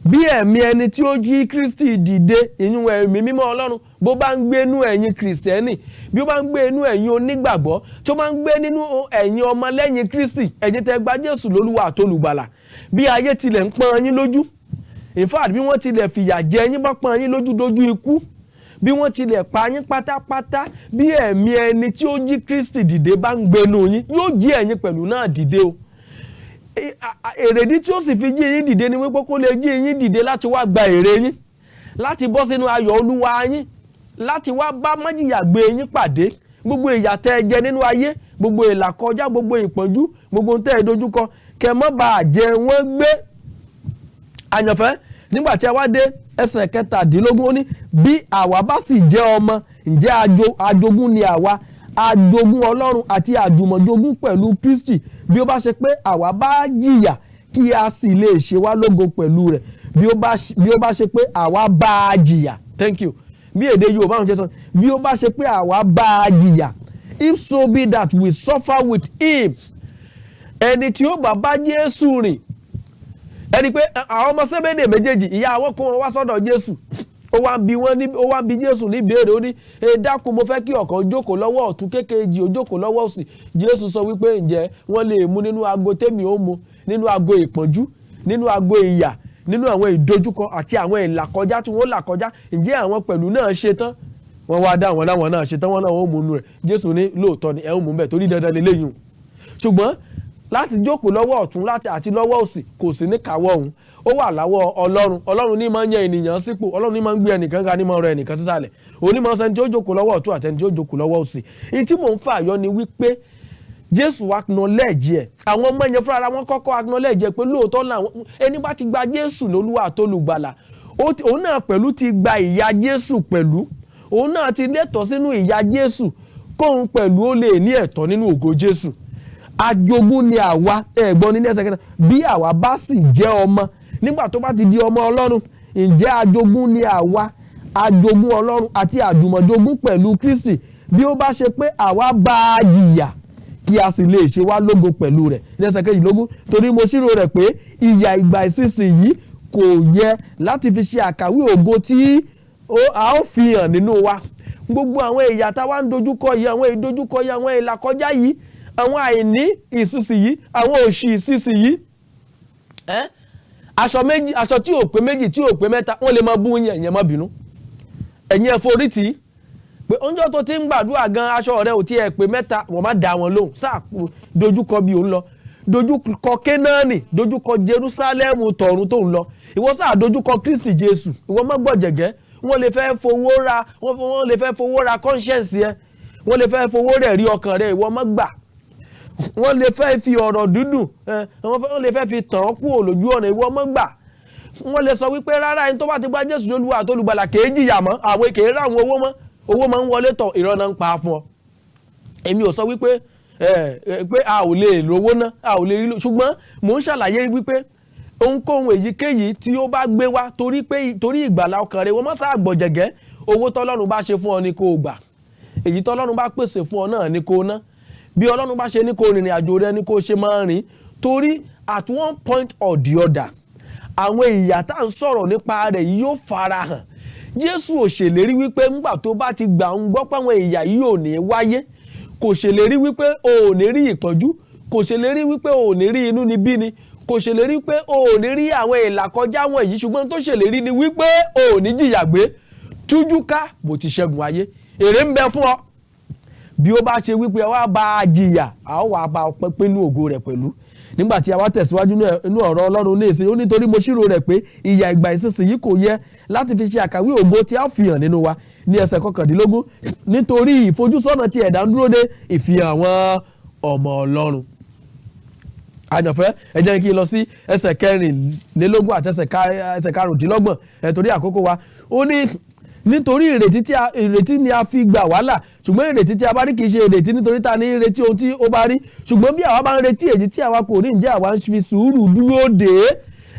bí ẹ̀mí ẹni tí ó jí Kristi dìde ìyún ẹ̀mí mímọ́ Ọlọ́run bó bá ń gbé inú ẹ̀yin Kristẹni bí ó bá ń gbé inú ẹ̀yin onígbàgbọ́ tí ó bá ń gbé nínú ẹ̀yin ọmọlẹ́yìn Kristi ẹ̀yin tẹ́ gba Jésù lólúwa àtolùgbàlà bí ayé tilẹ̀ ń pọ́n yín lójú in fact bí wọ́n tilẹ̀ fìyà jẹ yín bá pọ́n yín lójú dojú ikú bí wọ́n tilẹ̀ pa yín pátápátá bí ẹ̀mí ẹni tí ó jí Kristi dìde bá ń gbénú yín yóò jí ẹ̀yin pẹ̀lú náà dìde o èrèdí tí ó sì fi jí yín dìde ni wípé kó lè jí yín dìde láti wá gba èrè yín láti bọ́ sínú ayọ̀ Olúwa yín láti wá bá Májiyàgbé yín pàdé gbogbo ìyà tẹ́ ẹ jẹ nínú ayé gbogbo ìlàkọjá gbogbo ìpọ́njú gbogbo tẹ́ ẹ dojúkọ kẹ́ má bàa jẹ wọ́n gbé àyànfẹ́ nígbà tí a wá dé ẹsẹ̀ 17 ó ní bí àwa bá sì jẹ́ ọmọ ǹjẹ́ ajogún ni àwa ajogún Ọlọ́run àti àjùmọ̀jogún pẹ̀lú Kristi bí ó bá ṣe pé àwa bá jìyà kí a sì lè ṣe wá lógo pẹ̀lú rẹ̀ bí ó bá ṣe pé àwa bá jìyà thank you bí èdè Yorùbá ń ṣe sọ bí ó bá ṣe pé àwa bá jìyà if so be that we suffer with him ẹni tí ó bá Jésù rìn ẹni pé àwọn ọmọ sẹ́bẹ̀dẹ̀ méjèèjì ìyá àwọn kó wọn wá sọ́dọ̀ Jésù ó wá ń bi Jésù ní ìbéèrè ó ní dákun mo fẹ́ kí ọ̀kan jókòó lọ́wọ́ ọ̀tún kékejì ó jókòó lọ́wọ́ òsì Jésù sọ wípé ǹjẹ́ wọ́n lè mú nínú ago tèmi ó mu nínú ago ìpọ́njú nínú ago ìyà nínú àwọn ìdojúkọ àti àwọn ìlàkọjá tí wọ́n là kọjá ǹjẹ́ àwọn pẹ̀lú náà ṣe tán wọ́n wá dá àwọn náà ṣe tán wọ́n náà ó mú nù rẹ̀ Jésù ní lóòótọ́ ni ẹ ó mú bẹ́ẹ̀ torí dandan lélẹ́yìn ṣùgbọ́n láti jókòó lọ́wọ́ ọ̀tún láti àti lọ́wọ́ òsì kò sí ní káwọ́ òun, ó wà láwọ́ Ọlọ́run. Ọlọ́run ní máa ń yan ènìyàn sípò, Ọlọ́run ní máa ń gbé ẹnìkan ga, ní máa ń rọ ẹnìkan sísàlẹ̀, òní máa ń sẹni tí ó jókòó lọ́wọ́ ọ̀tún àtẹni tí ó jókòó lọ́wọ́ òsì. Ìyí tí mò ń fà yọ ni wípé Jésù acknowledge ẹ̀, àwọn ọmọ yẹn fúnra wọn kọ́kọ́ acknowledge ẹ̀ pé lóòótọ́ làwọn ẹni bá ti gba Jésù lólúwa àtolùgbàlà, òun náà pẹ̀lú ti gba ìyà Jésù pẹ̀lú, òun náà ti lẹ́tọ̀ọ́ sínú ìyà Jésù, kóun pẹ̀lú ó lè ní ẹ̀tọ́ nínú ògo Jésù. Ajogún ni àwa, ẹ̀gbọ́n ní ẹsẹ̀ kẹta, bí àwa bá sì jẹ́ ọmọ, nígbà tó bá ti di ọmọ Ọlọ́run, ǹjẹ́ ajogún ni àwa, ajogún Ọlọ́run àti àjùmọ̀jogún pẹ̀lú Kristi, bí ó bá ṣe pé àwa bá a jìyà kí a sì lè ṣe wá lógo pẹ̀lú rẹ̀. Ẹsẹ̀ kejìlélógún, torí mo ṣírò rẹ̀ pé ìyà ìgbà ìsinsìnyí kò yẹ láti fi ṣe àkàwé ògo tí a ó fi hàn nínú wa. Gbogbo àwọn ìyà tá wá ń dojúkọ yìí, àwọn ìdojúkọ yìí, àwọn ìlàkọjá yìí, àwọn àìní ìsinsìnyí, àwọn òṣì ìsinsìnyí, aṣọ tí ò pé méjì tí ò pé mẹ́ta, wọ́n lè máa bú yín, ẹ̀yin má bínú, ẹ̀yin ẹ forí tì í pé oúnjẹ tó ti ń gbàdúrà gan aṣọ rẹ̀ ò tí ẹ pé mẹ́ta, wọ́n má dá wọn lóhùn, sáà dojúkọ bí òun lọ, dojúkọ Kénáánì, dojúkọ Jerúsálẹ́mù tọ̀run tó ń lọ, ìwọ sáà dojúkọ Kristi Jésù, ìwọ má gbọ̀jẹ̀gẹ́. Wọ́n lè fẹ́ fowó ra conscience yẹ, wọ́n lè fẹ́ fowó rẹ̀ rí ọkàn rẹ̀, ìwọ má gbà. Wọ́n lè fẹ́ fi ọ̀rọ̀ dúdùn, wọ́n lè fẹ́ fi tàn ọ́ kúrò lójú ọ̀nà, ìwọ má gbà. Wọ́n lè sọ wípé rárá ẹni tó bá ti gba Jésù lólúwa àtolùgbàlà kèé jìyà mọ́, àwọn kèé rà àwọn owó mọ́, owó máa ń wọlé tọ̀, ìran náà ń pa fún ọ. Èmi ò sọ wípé pé a ò lè lówó ná, a ò lè rí lò, ṣùgbọ́n mò ń ṣàlàyé wípé ohunkóhun èyíkéyìí tí ó bá gbé wá torí ìgbàlà ọkàn rẹ̀, wọ́n má sáà gbọ̀jẹ̀gẹ́. Owó tọ́lọ́run bá ṣe fún ọ ni kó gbà, èyí tọ́lọ́run bá pèsè fún ọ náà ni kó ná, bí Ọlọ́run bá ṣe ní kó rìnrìn àjò rẹ ni kó ṣe máa rìn. Torí at one point or the other, àwọn ìyà tá à ń sọ̀rọ̀ nípa rẹ̀ yìí yóò farahàn. Jésù ò ṣèlérí wípé ńgbà tó bá ti gbà ń gbọ́ pé àwọn ìyà yìí ò ní wáyé, kò ṣèlérí wípé o ò ní rí ìpọ́njú, kò ṣèlérí wípé o ò ní rí inúnibíni, kò ṣèlérí pé o ò ní rí àwọn ìlàkọjá wọ̀nyí, ṣùgbọ́n tó ṣèlérí ni wípé o ò ní jìyà gbé, tújú ká bó ti ṣẹ́gun ayé, èrè ń bẹ fún ọ. Bí ó bá ṣe wípé wá bá a jìyà, a ó wà bá ọ pínú ògo rẹ̀ pẹ̀lú. Nígbà tí a wá tẹ̀síwájú nínú ọ̀rọ̀ Ọlọ́run ní ìsìn, ó nítorí mo ṣírò rẹ̀ pé ìyà ìgbà ìsinsìnyí kò yẹ láti fi ṣe àkàwé ògo tí a fi hàn nínú wa. Ní ẹsẹ̀ 19, nítorí ìfojúsọ́nà tí ẹ̀dá ń dúró de ìfihàn àwọn ọmọ Ọlọ́run. Àjọ̀fẹ́, ẹ jẹ́ kí n lọ sí ẹsẹ̀ 24 àti ẹsẹ̀ 25 torí àkókò wa. Ó ní nítorí ìrètí ni a fi gbà wàhálà, ṣùgbọ́n ìrètí tí a bá rí kì í ṣe ìrètí nítorí ta ní ìrètí ohun tí ó bá rí, ṣùgbọ́n bí àwa bá ń retí èyí tí àwa kò rí, ǹjẹ́ àwa ń fi sùúrù dúró dè é.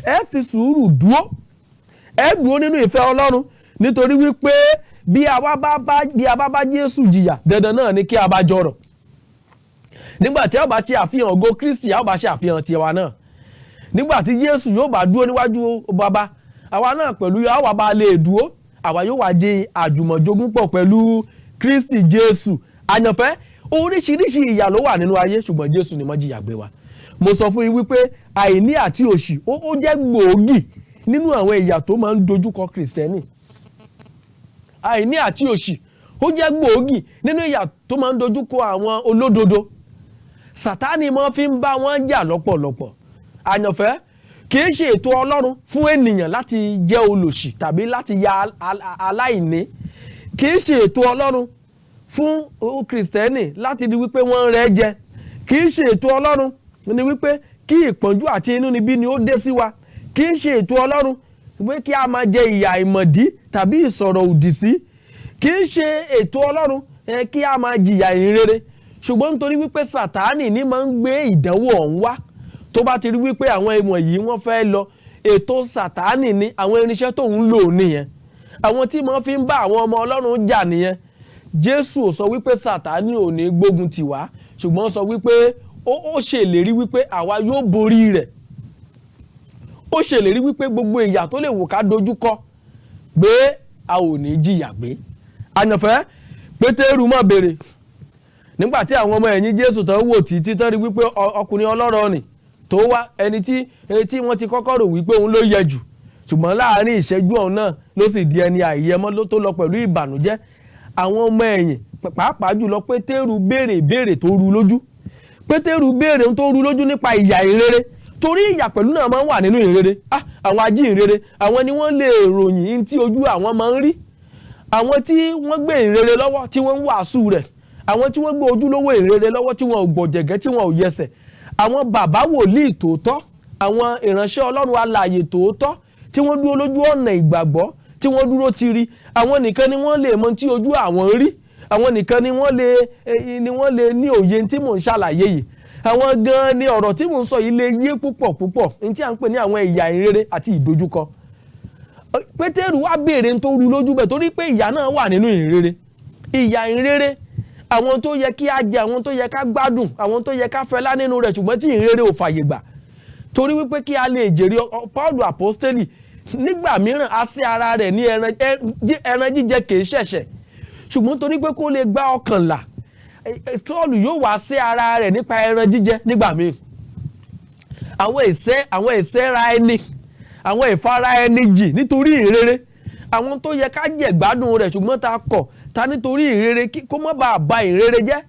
Ẹ fi sùúrù dúró, ẹ dúró nínú ìfẹ́ Ọlọ́run, nítorí wípé bí a bá bá Jésù jìyà, dandan náà ni kí a bá jọrọ̀. Nígbà tí a bá ṣe àfihàn ògo Kristi, a bá ṣe àfihàn tiwa náà. Nígbà tí Jésù yóò bá dúró níwájú Baba, àwa náà pẹ̀lú àwa bá lè dúró, àwa yóò wá di àjùmọ̀jogún pọ̀ pẹ̀lú Kristi Jésù. Àyànfẹ́, oríṣiríṣi ìyà ló wà nínú ayé, ṣùgbọ́n Jésù ni Majiyagbe wa. Mo sọ fún yín wípé àìní àti òṣì ó jẹ́ gbòógì nínú àwọn ìyà tó máa ń dojúkọ Kristẹni. Àìní àti òṣì ó jẹ́ gbòógì nínú ìyà tó máa ń dojúkọ àwọn olódodo. Sátánì máa fi ń bá wọn jà lọ́pọ̀lọpọ̀. Àyànfẹ́, kì í ṣe ètò Ọlọ́run fún ènìyàn láti jẹ́ olòṣì tàbí láti ya aláìní. Kì í ṣe ètò Ọlọ́run fún Kristẹni láti di wípé wọ́n rẹ́ jẹ. Kì í ṣe ètò Ọlọ́run ni wípé kí ìpọ́njú àti inúnibíni ó dé sí wa. Kì í ṣe ètò Ọlọ́run wípé kí a máa jẹ ìyà àìmọ̀dí tàbí ìsọ̀rọ̀ òdì sí. Kì í ṣe ètò Ọlọ́run kí a máa jìyà ìhìnrere. Ṣùgbọ́n nítorí wípé Sátánì ní máa ń gbé ìdánwò ọ̀hún wá. Tó bá ti rí wípé àwọn ìwọ̀n yìí wọ́n fẹ́ lọ, ètò Sátánì ní àwọn irinṣẹ́ tó ń lò nìyẹn. Àwọn tí wọ́n fi ń bá àwọn ọmọ Ọlọ́run jà nìyẹn. Jésù ò sọ wípé Sátánì ò ní gbógun tì wá, ṣùgbọ́n sọ wípé ó ṣèlérí wípé àwa yóò borí rẹ̀. Ó ṣèlérí wípé gbogbo ìyà tó lè wò ká dojúkọ pé a ò ní jìyà gbé. Àyànfẹ́, Pétérù má béèrè nígbà tí àwọn ọmọ ẹ̀yìn Jésù tán wò títí tán rí wípé ọkùnrin ọlọ́rọ̀ ni tó wá, ẹni tí wọ́n ti kọ́kọ́ rò wípé òun ló yẹ jù, ṣùgbọ́n láàárín ìṣẹ́jú ọ̀hún náà ló sì di ẹni àìyẹmọ́ tó lọ pẹ̀lú ìbànújẹ́. Àwọn ọmọ ẹ̀yìn pàápàá jùlọ Pétérù béèrè ìbéèrè tó rú lójú Pétérù béèrè ohun tó rú lójú nípa ìyà ìrere torí ìyà pẹ̀lú náà máa ń wà nínú ìrere. Àwọn ajíhìnrere àwọn ni wọ́n lè ròyìn tí ojú àwọn máa ń rí. Àwọn tí wọ́n gbé ìrere lọ́wọ́ tí wọ́n ń wàásù rẹ̀, àwọn tí wọ́n gbé ojúlówó ìrere lọ́wọ́ tí wọ́n ò gbọ̀jẹ̀gẹ́ tí wọ́n ò yẹsẹ̀, àwọn bàbá wòlíì tòótọ́, àwọn ìránṣẹ́ Ọlọ́run alààyè tòótọ́ tí wọ́n dúró lójú ọ̀nà ìgbàgbọ́ tí wọ́n dúró tiri, àwọn nìkan ni wọ́n lè mọ tí ojú àwọn rí, àwọn nìkan ni wọ́n lè ní òye tí mò ń ṣàlàyé yìí. Àwọn gan ni ọ̀rọ̀ tí mò ń sọ yìí lè yé púpọ̀ ní tí à ń pè ní àwọn ìyà ìrere àti ìdojúkọ. Pétérù wá béèrè tó rú lójú bẹ̀ torí pé ìyà náà wà nínú ìrere. Ìyà ìrere àwọn tó yẹ kí a jẹ, àwọn tó yẹ ká gbádùn, àwọn tó yẹ ká fẹlá nínú rẹ̀ ṣùgbọ́n tí ìrere ò fàyè gbà. Torí wípé kí a lè jèrè Paul apostoli nígbà mìíràn a sí ara rẹ̀ ní ẹran jíjẹ kìí ṣẹ̀ṣẹ̀ ṣùgbọ́n torí pé kó lè gbá ọkàn là Sọ́ọ̀lù yóò wá sí ara rẹ̀ nípa ẹran jíjẹ nígbà míì. Àwọn ìṣẹ́ra ẹni, àwọn ìfara ẹni jì nítorí ìrere, àwọn tó yẹ ká jẹ gbádùn rẹ̀ ṣùgbọ́n ta kọ̀ ta nítorí ìrere kó má bàa ba ìrere jẹ́,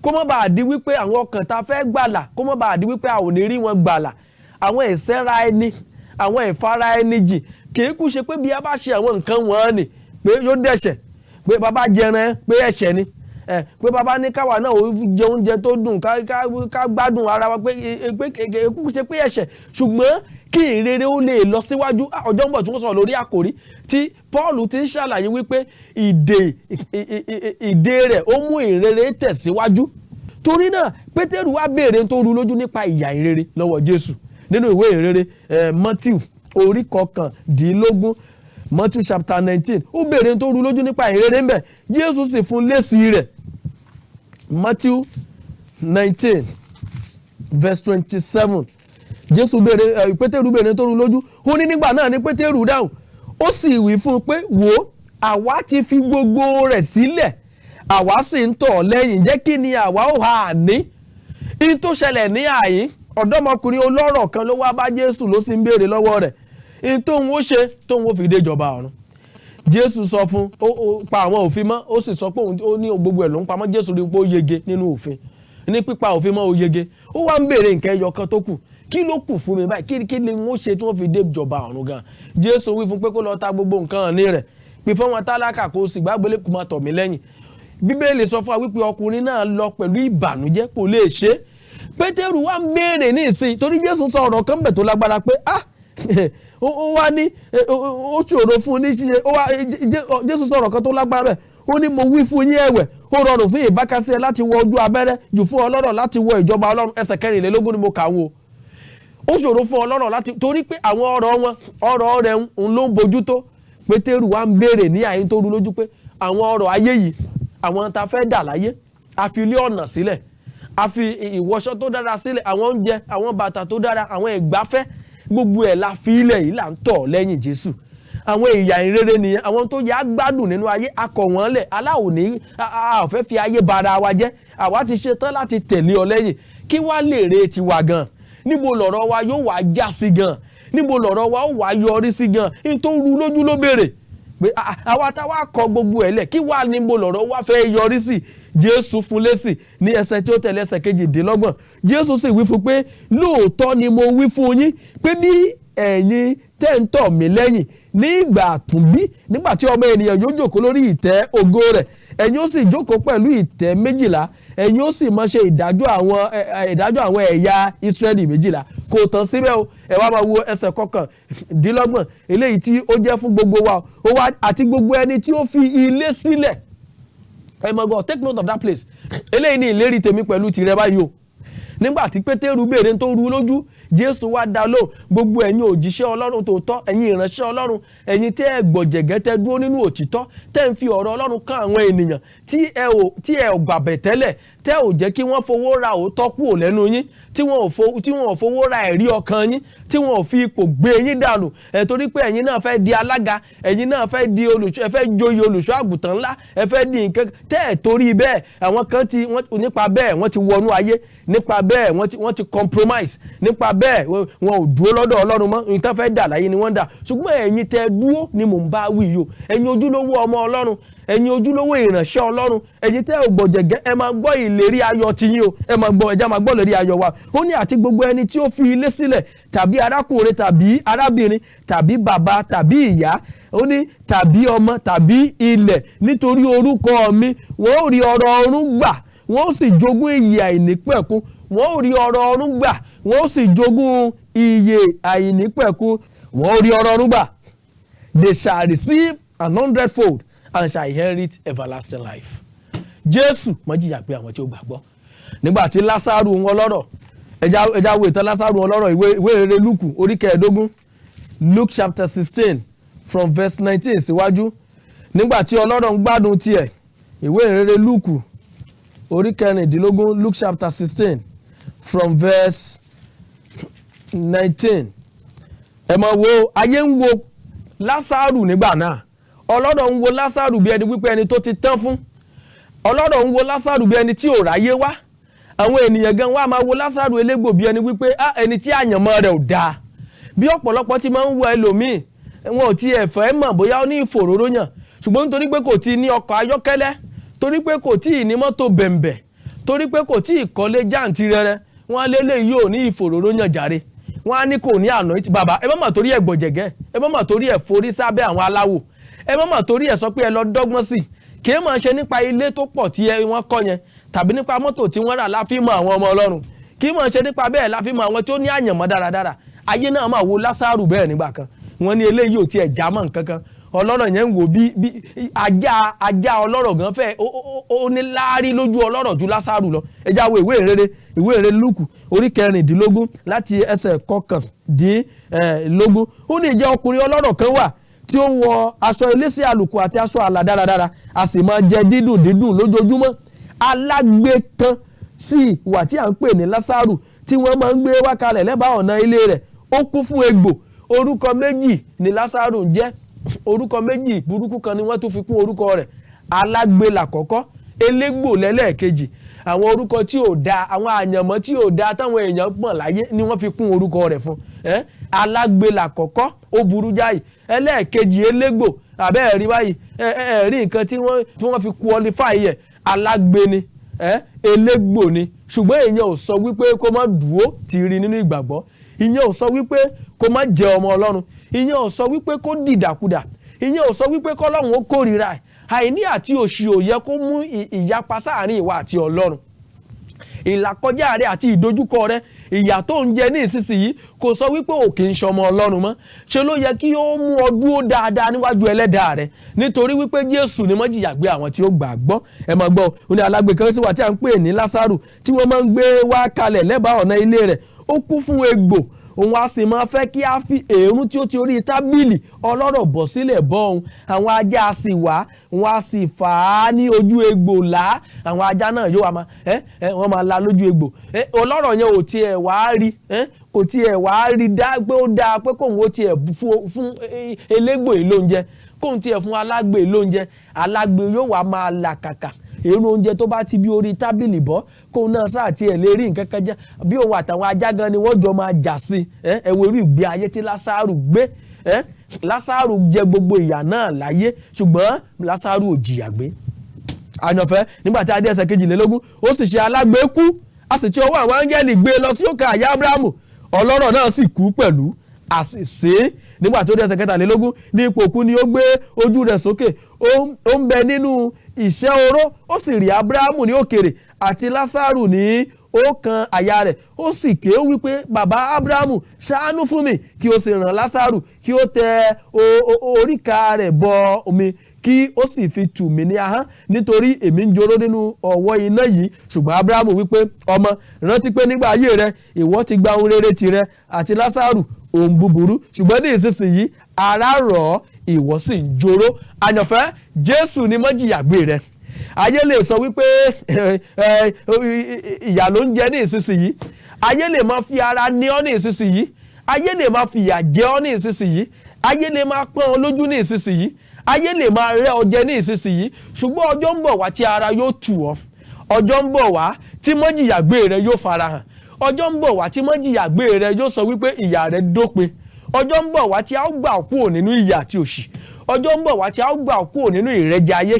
kó má bàa di wípé àwọn ọkàn ta fẹ́ gbàlà kó má bàa di wípé a ò ní rí wọn gbàlà. Àwọn ìṣẹ́ra ẹni, àwọn ìfara ẹni jì kìí kú ṣe pé bí a bá ṣe àwọn nǹkan wọn ni pé yóò dẹ̀ṣẹ̀, pé bàbá jẹran pé ẹ̀ṣẹ̀ ni, pé bàbá ní káwa náà ó jẹ oúnjẹ tó dùn ká gbádùn ara wa pé kú ṣe pé ẹ̀ṣẹ̀ ṣùgbọ́n kí ìrere ó lè lọ síwájú. Ọjọ́ ń bọ̀ tí wọ́n sọ̀rọ̀ lórí àkòrí tí Paul ti ń ṣàlàyé wípé ìdè rẹ̀ ó mú ìrere tẹ̀síwájú. Torí náà Pétérù wá béèrè tó rú lójú nípa ìyà ìrere lọ́wọ́ Jésù nínú ìwé ìrere Matthew orí 19 Matthew chapter 19 ó béèrè tó rú lójú nípa ìrere ńbẹ̀, Jésù sì fún lésì rẹ̀. Matthew 19 verse 27 Jésù béèrè Pétérù béèrè tó rú lójú, ó ní nígbà náà ni Pétérù dáhùn ó sì wí fún un pé wò àwa ti fi gbogbo rẹ̀ sílẹ̀ àwa sì ń tọ̀ lẹ́yìn, jẹ́ kí ni àwa ó ha ní. In tó ṣẹlẹ̀ ní àyín ọ̀dọ́mọkùnrin olórọ̀ kan ló wá bá Jésù ló sì ń béèrè lọ́wọ́ rẹ̀ in tóun ó ṣe tóun ó fi dé ìjọba ọ̀run. Jésù sọ fún ó pa àwọn òfin mọ́, ó sì sọ pé ó ní gbogbo ẹ̀ ló ń pamọ́. Jésù rí pé ó yege nínú òfin, ní pípa òfin mọ́ ó yege. Ó wá ń béèrè nǹkan ẹyọ kan tó kù, kí ló kù fún mi báyìí, kí ni wọ́n ṣe tí wọ́n fi dé ìjọba ọ̀run gan. Jésù wí fún pé kó lọ ta gbogbo nǹkan ní rẹ̀, pé fún wọn tálákà kó sì gbàgbélé kó máa tọ̀ mí lẹ́yìn. Bíbélì sọ fún wa wípé ọkùnrin náà lọ pẹ̀lú ìbànújẹ́ kò lè ṣe. Pétérù wá ń béèrè ní ìsìn torí Jésù sọ ọ̀rọ̀ kan bẹ̀ tó lágbára pé ó wá ní ó ṣòro fún ní ṣíṣe. Jésù sọ ọ̀rọ̀ kan tó lágbára bẹ̀, ó ní mo wí fún yín ẹ̀wẹ̀ ó rọrùn fún ìbákasí láti wọ ojú abẹ́rẹ́ jù fún ọlọ́rọ̀ láti wọ ìjọba Ọlọ́run. Ẹsẹ̀ 24 ni mo kà wò. Ó ṣòro fún ọlọ́rọ̀ láti torí pé àwọn ọ̀rọ̀ rẹ̀ ń ló ń bójútó. Pétérù wá ń béèrè ní àyín tó rú lójú pé àwọn ọ̀rọ̀ ayé yìí àwọn ta fẹ́ dà láyé, a fi ilé ọ̀nà sílẹ̀, a fi ìwọṣọ tó dára sílẹ̀, àwọn oúnjẹ, àwọn bàtà tó dára, àwọn ìgbafẹ́, gbogbo ẹ̀ la fi ilẹ̀ yìí là ń tọ̀ lẹ́yìn Jésù. Àwọn ìyà ìrere nìyẹn, àwọn tó yà gbádùn nínú ayé akọ̀ wọ́n lẹ̀, aláwo ní a ò fẹ́ fi ayé bara wa jẹ́, àwa ti ṣe tán láti tẹ̀lé ọ lẹ́yìn. Kí wá lè re tiwa gan? Níbo lọ̀rọ̀ wa yóò wá já sí gan? Níbo lọ̀rọ̀ wa ó wá yọrí sí gan? In tó rú lójú ló béèrè pé àwa táwa kọ gbogbo ẹ̀ lẹ̀ kí wá níbo lọ̀rọ̀ wa fẹ́ yọrí sí. Jésù fún lésì ní ẹsẹ̀ tí ó tẹ̀lé ẹsẹ̀ 22. Jésù sì wí fún pé lóòótọ́ ni mo wí fún yín pé bí ẹ̀yin tẹ́ ń tọ̀ mí lẹ́yìn ní ìgbà àtúnbí nígbà tí ọmọ ènìyàn yóò jókòó lórí ìtẹ́ ògo rẹ̀, ẹ̀yin ó sì jókòó pẹ̀lú ìtẹ́ 12, ẹ̀yin ó sì máa ṣe ìdájọ́ àwọn ẹ̀yà Ísírẹ́lì 12. Kò tán síbẹ̀ o, ẹ wá máa wo ẹsẹ̀ 29 eléyìí tí ó jẹ́ fún gbogbo wa ó wá àti gbogbo ẹni tí ó fi ilé sílẹ̀. Ẹ mọ̀ God, take note of that place. Eléyìí ni ìlérí tèmi pẹ̀lú tìrẹ báyìí o. Nígbà tí Pétérù béèrè tó rú lójú, Jésù wá dá lóhùn, gbogbo ẹ̀yin òjíṣẹ́ Ọlọ́run tòótọ́, ẹ̀yin ìránṣẹ́ Ọlọ́run, ẹ̀yin tẹ́ ẹ gbọ̀jẹ̀gẹ́ tẹ́ dúró nínú òtítọ́, tẹ́ ń fi ọ̀rọ̀ Ọlọ́run kàn àwọn ènìyàn tí ẹ ò gbàbẹ̀ tẹ́lẹ̀, tẹ́ ò jẹ́ kí wọ́n fowó ra òótọ́ kúrò lẹ́nu yín, tí wọ́n ò fowó ra ẹ̀rí ọkàn yín, tí wọ́n ò fi ipò gbé yín dànù, torí pé ẹ̀yin náà fẹ́ di alága, ẹ̀yin náà fẹ́ di ẹ fẹ́ joyè olùṣọ́ àgùntàn ńlá, ẹ fẹ́ di nǹkan tẹ́ ẹ̀ torí bẹ́ẹ̀ àwọn kan nípa bẹ́ẹ̀ wọ́n ti wọnú ayé, nípa bẹ́ẹ̀ wọ́n ti compromise, nípa bẹ́ẹ̀ wọn ò dúró lọ́dọ̀ Ọlọ́run mọ́ nǹkan fẹ́ dà láyé ni wọ́n dà ṣùgbọ́n ẹ̀yin tẹ́ dúró ni mò ń bá wí yìí o ẹ̀yin ojúlówó ọmọ Ọlọ́run ẹ̀yin ojúlówó ìránṣẹ́ Ọlọ́run ẹ̀yin tẹ́ ò gbọ̀jẹ̀gẹ́ ẹ máa gbọ́ ìlérí ayọ̀ tiyín o ẹ máa gbọ́ ẹja máa gbọ́ ìlérí ayọ̀ wa ó ní àti gbogbo ẹni tí ó fi ilé sílẹ̀ tàbí arákùnrin tàbí arábìnrin tàbí bàbá tàbí ìyá ó ní tàbí ọmọ tàbí ilẹ̀ nítorí orúkọ mi wọ́n ó rí ọrọ̀ ọ̀run gbà wọ́n ó sì jogún ìyè àìnípẹ̀kun wọ́n ó rí ọrọ̀ ọ̀run gbà wọ́n ó sì jogún ìyè àìnípẹ̀kun wọ́n ó rí ọrọ̀ ọ̀run gbà. They shall receive 100-fold and shall inherit everlasting life. Jesu Majiyagbe àwọn tí ó gbàgbọ́. Nígbà tí Lásárù wọn lọ́rọ̀ ẹja wo ìtàn Lásárù wọn lọ́rọ̀ ìwé ìrere Lúùkù orí 15 Luke chapter 16 from verse 19 síwájú. Nígbà tí ọlọ́rọ̀ ń gbádùn tiẹ̀ ìwé ìrere Lúùkù orí 15 Luke chapter 16 from verse 19. Ẹ máa wo ayé ń wo Lásárù nígbà náà ọlọ́rọ̀ ń wo Lásárù bí ẹni wípé ẹni tó ti tán fún ọlọ́rọ̀ ń wo Lásárù bí ẹni tí ò ráyé wá àwọn ènìyàn gan wá máa wo Lásárù elégbò bí ẹni wípé ẹni tí àyànmọ́ rẹ̀ ò dáa bí ọ̀pọ̀lọpọ̀ ti máa ń wo ẹlòmíì wọn ò tiẹ̀ fẹ́ mọ̀ bóyá ó ní ìfòróróyàn ṣùgbọ́n nítorí pé kò tí ní ọkọ̀ ayọ́kẹ́lẹ́ torí pé kò tí ì ní mọ́tò bẹ̀m̀bẹ̀ torí pé kò tí ì kọ́lé jàǹtìrẹrẹ wọn lélẹ̀ yóò ní ìfòróróyàn jàre wọn á ní kò ní àná tí bàbá ẹ má mà torí ẹ̀ gbọ̀jẹ̀gẹ́ ẹ má mà torí ẹ̀ forí sábẹ́ àwọn aláwò ẹ má mà torí ẹ̀ sọ pé ẹ lọ dọ́gbọ́n sí kì í máa ṣe nípa ilé tó pọ̀ tí wọ́n kọ́ yẹn tàbí nípa mọ́tò tí wọ́n rà láfíìmọ̀ àwọn ọmọ Ọlọ́run kì í máa ṣe nípa bẹ́ẹ̀ láfíìmọ̀ àwọn tí ó ní àyànmọ́ dáradára ayé náà máa wo Lásárù bẹ́ẹ̀ nígbà kan wọ́n ní eléyìí ò tiẹ̀ já mọ́ nǹkan kan ọlọ́rọ̀ yẹn ń wò bí ajá ọlọ́rọ̀ gan fẹ́ ó ní láárí lójú ọlọ́rọ̀ ju Lásárù lọ ẹjá wo ìwé ìrere Lúùkù orí 16 láti ẹsẹ̀ 19 ó ní ìjẹ́ ọkùnrin ọlọ́rọ̀ kan wà tí ó ń wọ aṣọ elése àlùkò àti aṣọ àlà dáradára a sì máa jẹ dídùn lójoojúmọ́ alágbe kan sí wà tí à ń pè ní Lásárù tí wọ́n máa ń gbé wá kalẹ̀ lẹ́bàá ọ̀nà ilé rẹ̀ ó kún fún egbò orúkọ méjì ni Lásárù ń jẹ́ orúkọ méjì burúkú kan ni wọ́n tún fi kún orúkọ rẹ̀ alágbe làkọ́kọ́ elégbò lẹ́lẹ́ẹ̀kejì àwọn orúkọ tí ò dáa àwọn àyànmọ́ tí ò dáa táwọn èèyàn pọ̀n láyé ni wọ́n fi kún orúkọ rẹ̀ fún alágbe làkọ́kọ́ ó burú jáì ẹlẹ́ẹ̀kejì elégbò àbẹ́ ẹ̀rí báyìí ẹ̀rí nǹkan tí wọ́n fi qualify yẹ alágbe ni elégbò ni ṣùgbọ́n èèyàn ò sọ wípé kó má dúró tìrì nínú ìgbàgbọ́ ìyẹn ò sọ wípé kó má jẹ ọmọ Ọlọ́run ìyẹn ò sọ wípé kó dìdàkudà ìyẹn ò sọ wípé kọ́lọ́run ó kórìíra ẹ̀ àìní àti òṣì ò yẹ kó mú ìyapa sáàrin ìwà àti Ọlọ́run ìlàkọjá rẹ àti ìdojúkọ rẹ ìyà tó ń jẹ ní ìsinsìnyí kò sọ wípé ò kì í ṣọmọ Ọlọ́run mọ́ ṣe ló yẹ kí ó mú ọ dúró dáadáa níwájú ẹlẹ́dàá rẹ nítorí wípé Jésù ni Májiyagbe àwọn tí ó gbàgbọ́ ẹ máa gbọ́ ó ní alágbe kan sí wa tí à ń pè ní Lásárù tí wọ́n máa ń gbé wá kalẹ̀ lẹ́bàá ọ̀nà ilé rẹ̀ ó kún fún egbò òun a sì máa fẹ́ kí a fi èérún tí ó ti orí tábìlì ọlọ́rọ̀ bọ̀ sílẹ̀ bọ́ òun àwọn ajá a sì wá wọn a sì fà á ní ojú egbò là àwọn ajá náà yóò wọ́n máa la lójú egbò ọlọ́rọ̀ yẹn ò tiẹ̀ wá rí kò tiẹ̀ wá rí dá pé ó dáa pé kóun ó tiẹ̀ fún elégbò yìí lóúnjẹ kóun tiẹ̀ fún alágbe lóúnjẹ alágbe yóò wá máa làkàkà èrò oúnjẹ tó bá ti bí orí tábìlì bọ́ kóun náà sáà tiẹ̀ lè rí nǹkan kan jẹ bí òun àtàwọn ajá gan ni wọ́n jọ máa jà sí ẹ̀wọ̀ orí ìgbé ayé tí Lásárù gbé Lásárù jẹ gbogbo ìyà náà láyé ṣùgbọ́n Lásárù ò jìyà gbé àyànfẹ́ nígbà tí adé ẹsẹ̀ 22 ó sì ṣe alágbe kú a sì ti ọwọ́ àwọn áńgẹ́lì gbé lọ sí òkè àyà Ábúráhámù ọlọ́rọ̀ náà sì kú pẹ̀lú àṣìṣe nígbà tó dé ẹsẹ̀ 23 ní ipò òkú ni ó gbé ojú rẹ̀ sókè ó ń bẹ nínú ìṣẹ́ oró ó sì rí Ábúráhámù ní òkèrè àti Lásárù ní ọkàn àyà rẹ̀ ó sì ké wípé bàbá Ábúráhámù ṣàánú fún mi kí o sì ràn Lásárù kí ó tẹ oríka rẹ̀ bọ omi kí ó sì fi tù mí ní ahọ́n nítorí èmi ń joró nínú ọ̀wọ́ iná yìí ṣùgbọ́n Ábúráhámù wípé ọmọ rántí pé nígbà ayé rẹ ìwọ ti gba ohun rere tirẹ̀ àti Lásárù ohun búburú ṣùgbọ́n ní ìsinsìnyí ara rọ̀ ìwọ sì ń joró àyànfẹ́ Jésù ni Májiyagbe rẹ ayé lè sọ wípé ìyà ló ń jẹ ní ìsinsìnyí ayé lè máa fi ara ní ọ ní ìsinsìnyí ayé lè máa fi ìyà jẹ ọ ní ìsinsìnyí ayé lè máa pọ́n ọ lójú ní ìsinsìnyí ayé lè máa rẹ́ ọ jẹ ní ìsinsìnyí ṣùgbọ́n ọjọ́ ń bọ̀ wá tí ara yóò tù ọ́ ọjọ́ ń bọ̀ wá tí Májiyagbe rẹ yóò farahàn ọjọ́ ń bọ̀ wá tí Majiyagbe rẹ yóò sọ wípé ìyà rẹ dópin. Ọjọ́ ń bọ̀ wá tí a ó gbà kúrò nínú ìyà àti òṣì. Ọjọ́ ń bọ̀ wá tí a ó gbà kúrò nínú ìrẹ́jẹ ayé.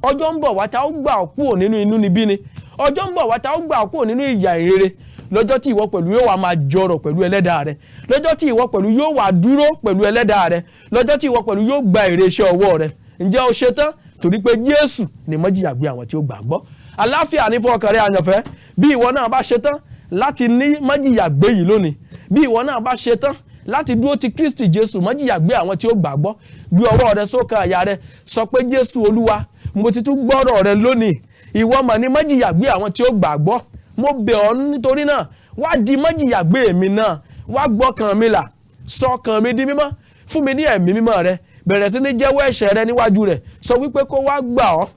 Ọjọ́ ń bọ̀ wá tí a ó gbà kúrò nínú inúnibíni. Ọjọ́ ń bọ̀ wá tí a ó gbà kúrò nínú ìyà ìrere. Lọ́jọ́ tí ìwọ pẹ̀lú yóò wá máa jọrọ̀ pẹ̀lú ẹlẹ́dàá rẹ. Lọ́jọ́ tí ìwọ pẹ̀lú yóò wá dúró pẹ̀lú ẹlẹ́dàá rẹ. Lọ́jọ́ tí ìwọ pẹ̀lú yóò gba èrè iṣẹ́ ọwọ́ rẹ. Ǹjẹ́ o ṣe tán? Torí pé Jésù ni Majiyagbe àwọn tí ó gbàgbọ́. Àlàáfíà ní fún ọkàn rẹ àyànfẹ́. Bí ìwọ náà bá ṣe tán láti ní Majiyagbe yìí lónìí. Bí ìwọ náà bá ṣe tán láti dúró ti Kristi Jésù Majiyagbe àwọn tí ó gbàgbọ́. Gbé ọwọ́ rẹ sókè àyà rẹ. Sọ pé Jésù Olúwa, mo ti tún gbọ́rọ̀ rẹ lónìí. Ìwọ mà ní Majiyagbe àwọn tí ó gbàgbọ́. Mo bẹ̀ ọ́ nítorí náà, wá di Majiyagbe mi náà. Wá gbọ́kàn mi là. Sọ ọkàn mi di mímọ́. Fún mi ní ẹ̀mí mímọ́ rẹ. Bẹ̀rẹ̀ sí ní jẹ́wọ́ ẹ̀ṣẹ̀ rẹ níwájú rẹ̀. Sọ wípé kó wá gbà ọ́.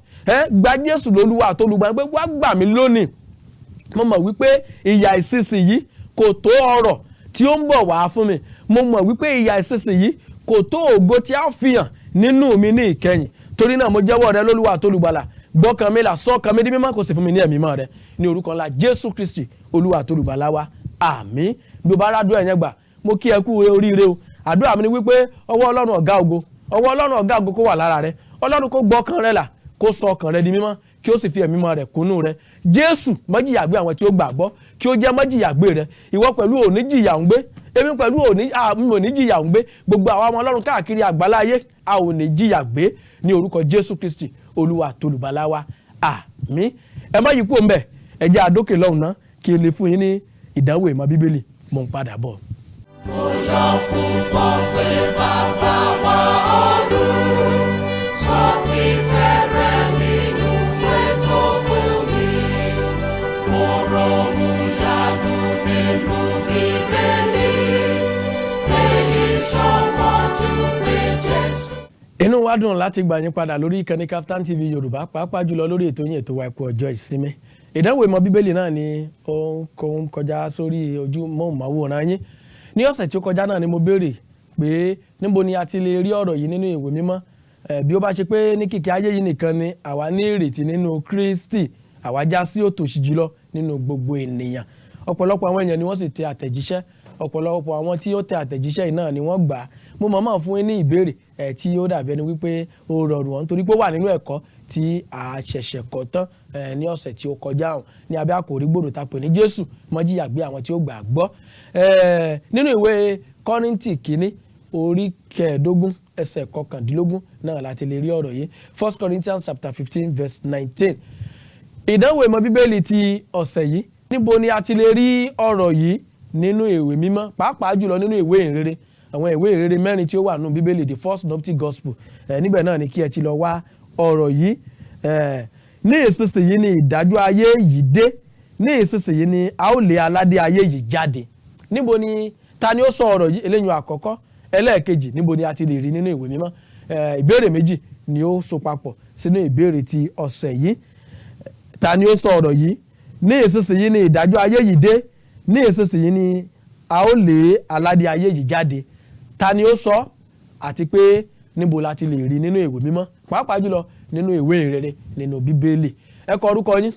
Gba Jésù lólúwa àtolùgbà pé wá gbà mí lónìí. Mo mọ̀ wípé ìyà ìsinsìnyí kò tó ọrọ̀ tí ó ń bọ̀ wá fún mi. Mo mọ̀ wípé ìyà ìsinsìnyí kò tó ògo tí a fi hàn nínú mi ní ìkẹyìn. Torí náà mo jẹ́wọ́ rẹ lólúwa àtolùgbàlà. Gbọ́kàn mi là, sọ ọkàn mi di mímọ́, kó sì fún mi ní ẹ̀mí mímọ́ rẹ. Ní orúkọ ńlá Jésù Kristi olúwa àtolùgbàlà wa. Àmín. Bí o bá rádùn ẹ̀yẹn gbà, mo kí ẹ kú oríire o. Àdúrà mi ni wípé ọwọ́ Ọlọ́run ọ̀gá ògo, ọwọ́ Ọlọ́run ọ̀gá ògo kó wà lára rẹ. Ọlọ́run kó gbọ́kàn rẹ là, kó sọ ọkàn rẹ di mímọ́, kí ó sì fi ẹ̀mí mímọ́ rẹ̀ kúnnú rẹ. Jésù Majiyagbe àwọn tí ó gbàgbọ́, kí ó jẹ́ Majiyagbe rẹ. Ìwọ pẹ̀lú òní jìyà ń gbé, èmi pẹ̀lú òní jìyà ń gbé. Gbogbo àwọn ọmọ Ọlọ́run káàkiri àgbáláyé a ò ní jìyà gbé ní orúkọ Jésù Kristi olúwa àtolùgbàlà wa. Àmín. Ẹ má yí kúrò ńbẹ̀, ẹ jẹ́ àdókè lọ́hùn ná kí n lè fún yín ní ìdánwò ìmọ̀ Bíbélì. Mo ń padà bọ̀. Mo yọ̀ púpọ̀ pé bàbá wa ọ̀run sọ ti fẹ́rẹ̀ nínú ètò fún mi. Mo rọ̀mù yanu nínú Bíbélì, èyí ṣọwọ́jú pé Jésù. Inú wa dùn láti gbà yín padà lórí ìkànnì KAFTAN TV Yorùbá, pàápàá jùlọ lórí ètò yín ètò wa ẹ̀kọ́ ọjọ́ ìsinmi. Ìdánwò ìmọ̀ Bíbélì náà ni ó ń kọjá sórí ojú móhùnmáwòrán yín. Ní ọ̀sẹ̀ tí ó kọjá náà ni mo béèrè pé níbo ni a ti lè rí ọ̀rọ̀ yìí nínú ìwé mímọ́. Bí ó bá ṣe pé ní kìkì ayé yìí nìkan ni àwa ní ìrètí nínú Kristi, àwa já sí òtòṣì jùlọ nínú gbogbo ènìyàn. Ọ̀pọ̀lọpọ̀ àwọn èèyàn ni wọ́n sì tẹ àtẹ̀jíṣẹ́. Ọ̀pọ̀lọpọ̀ àwọn tí ó tẹ àtẹ̀jíṣẹ́ yìí náà ni wọ́n gbà á. Mo mọ̀ọ́mọ̀ fún yín ní ìbéèrè tí ó dàbí ẹni wípé ó rọrùn wọn nítorí pé ó wà nínú ẹ̀kọ́ tí a ṣẹ̀ṣẹ̀ kọ́ tán ní ọ̀sẹ̀ tí ó kọjá ọ̀hún ní abẹ́ àkòrí gbòòrò tá pè ní Jésù Majiyagbe àwọn tí ó gbàgbọ́. Nínú ìwé Kọ́ríńtì kínní orí 15 ẹsẹ̀ 19 náà láti lè rí ọ̀rọ̀ yìí. 1 Corinthians chapter 15 verse 19. Ìdánwò ìmọ̀ Bíbélì ti ọ̀sẹ̀ yìí. Níbo ni a ti lè rí ọ̀rọ̀ yìí nínú ìwé mímọ́, pàápàá jùlọ nínú ìwé ìhìnrere. Àwọn ìwé ìhìnrere mẹ́rin tí ó wà nínú Bíbélì, the first synoptic gospel. Níbẹ̀ náà ni kí ẹ ti lọ wá ọ̀rọ̀ yìí. Ní ìsinsìnyí ni ìdájọ́ ayé yìí dé. Ní ìsinsìnyí ni a ó lé aládé ayé yìí jáde. Níbo ni ta ni ó sọ ọ̀rọ̀ yìí? Eléyìí àkọ́kọ́. Ẹlẹ́ẹ̀kejì, níbo ni a ti lè rí nínú ìwé mímọ́? Ìbéèrè méjì ni ó so papọ̀ sínú ìbéèrè ti ọ̀sẹ̀ yìí. Ta ni ó sọ ọ̀rọ̀ yìí? Ní ìsinsìnyí ni ìdájọ́ ayé yìí dé. Ní ìsinsìnyí ni a ó lé aládé ayé yìí jáde. Ta ni ó sọ? Àti pé níbo la ti lè rí nínú ìwé mímọ́, pàápàá jùlọ nínú ìwé ìhìnrere nínú Bíbélì. Ẹ kọ orúkọ yín,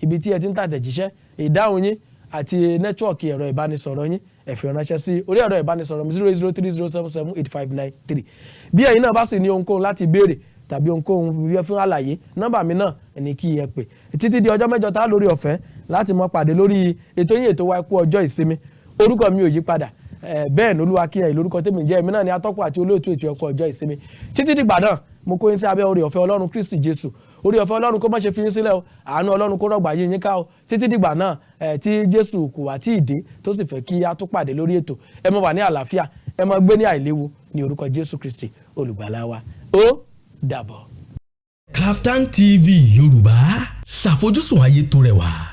ibi tí ẹ ti ń tàtẹ̀jíṣẹ́, ìdáhùn yín àti nẹ́tíwọ̀kì ẹ̀rọ ìbánisọ̀rọ̀ yín ẹ fi ránṣẹ́ sí orí ẹ̀rọ ìbánisọ̀rọ̀ mi 08030778593. Bí ẹ̀yin náà bá sì ní ohunkóhun láti béèrè tàbí ohunkóhun fún àlàyé, nọ́mbà mi náà ní kí ẹ pè. Títí di ọjọ́ mẹ́jọ tá lórí ọ̀fẹ́ láti mọ pàdé lórí ètò yín ètò wa ẹ̀kú ọjọ́ ìsinmi. Orúkọ mi ò yí padà. Bẹ́ẹ̀ ni Olúwakinyeye lórúkọ tèmi jẹ́, èmi náà ni atọ́kùn àti olóòtú ètò ẹ̀kọ́ ọjọ́ ìsinmi. Títí dìgbà náà mo kó yín sí abẹ́ oore ọ̀fẹ́ Ọlọ́run Kristi Jésù. Oore ọ̀fẹ́ Ọlọ́run kó má ṣe fi yín sílẹ̀ o. Àánú Ọlọ́run kó rọ̀gbà yín ká o. Títí dìgbà náà tí Jésù kò wá tí ì dé tó sì fẹ́ kí a tún pàdé lórí ètò. Ẹ máa wà ní àlàáfíà, ẹ máa gbé ní àìléwu ní orúkọ Jésù Kristi olùgbàlà wa. Ó dàbọ̀. KAFTAN TV Yorùbá, ṣàfojúsùn ayé tó rẹwà.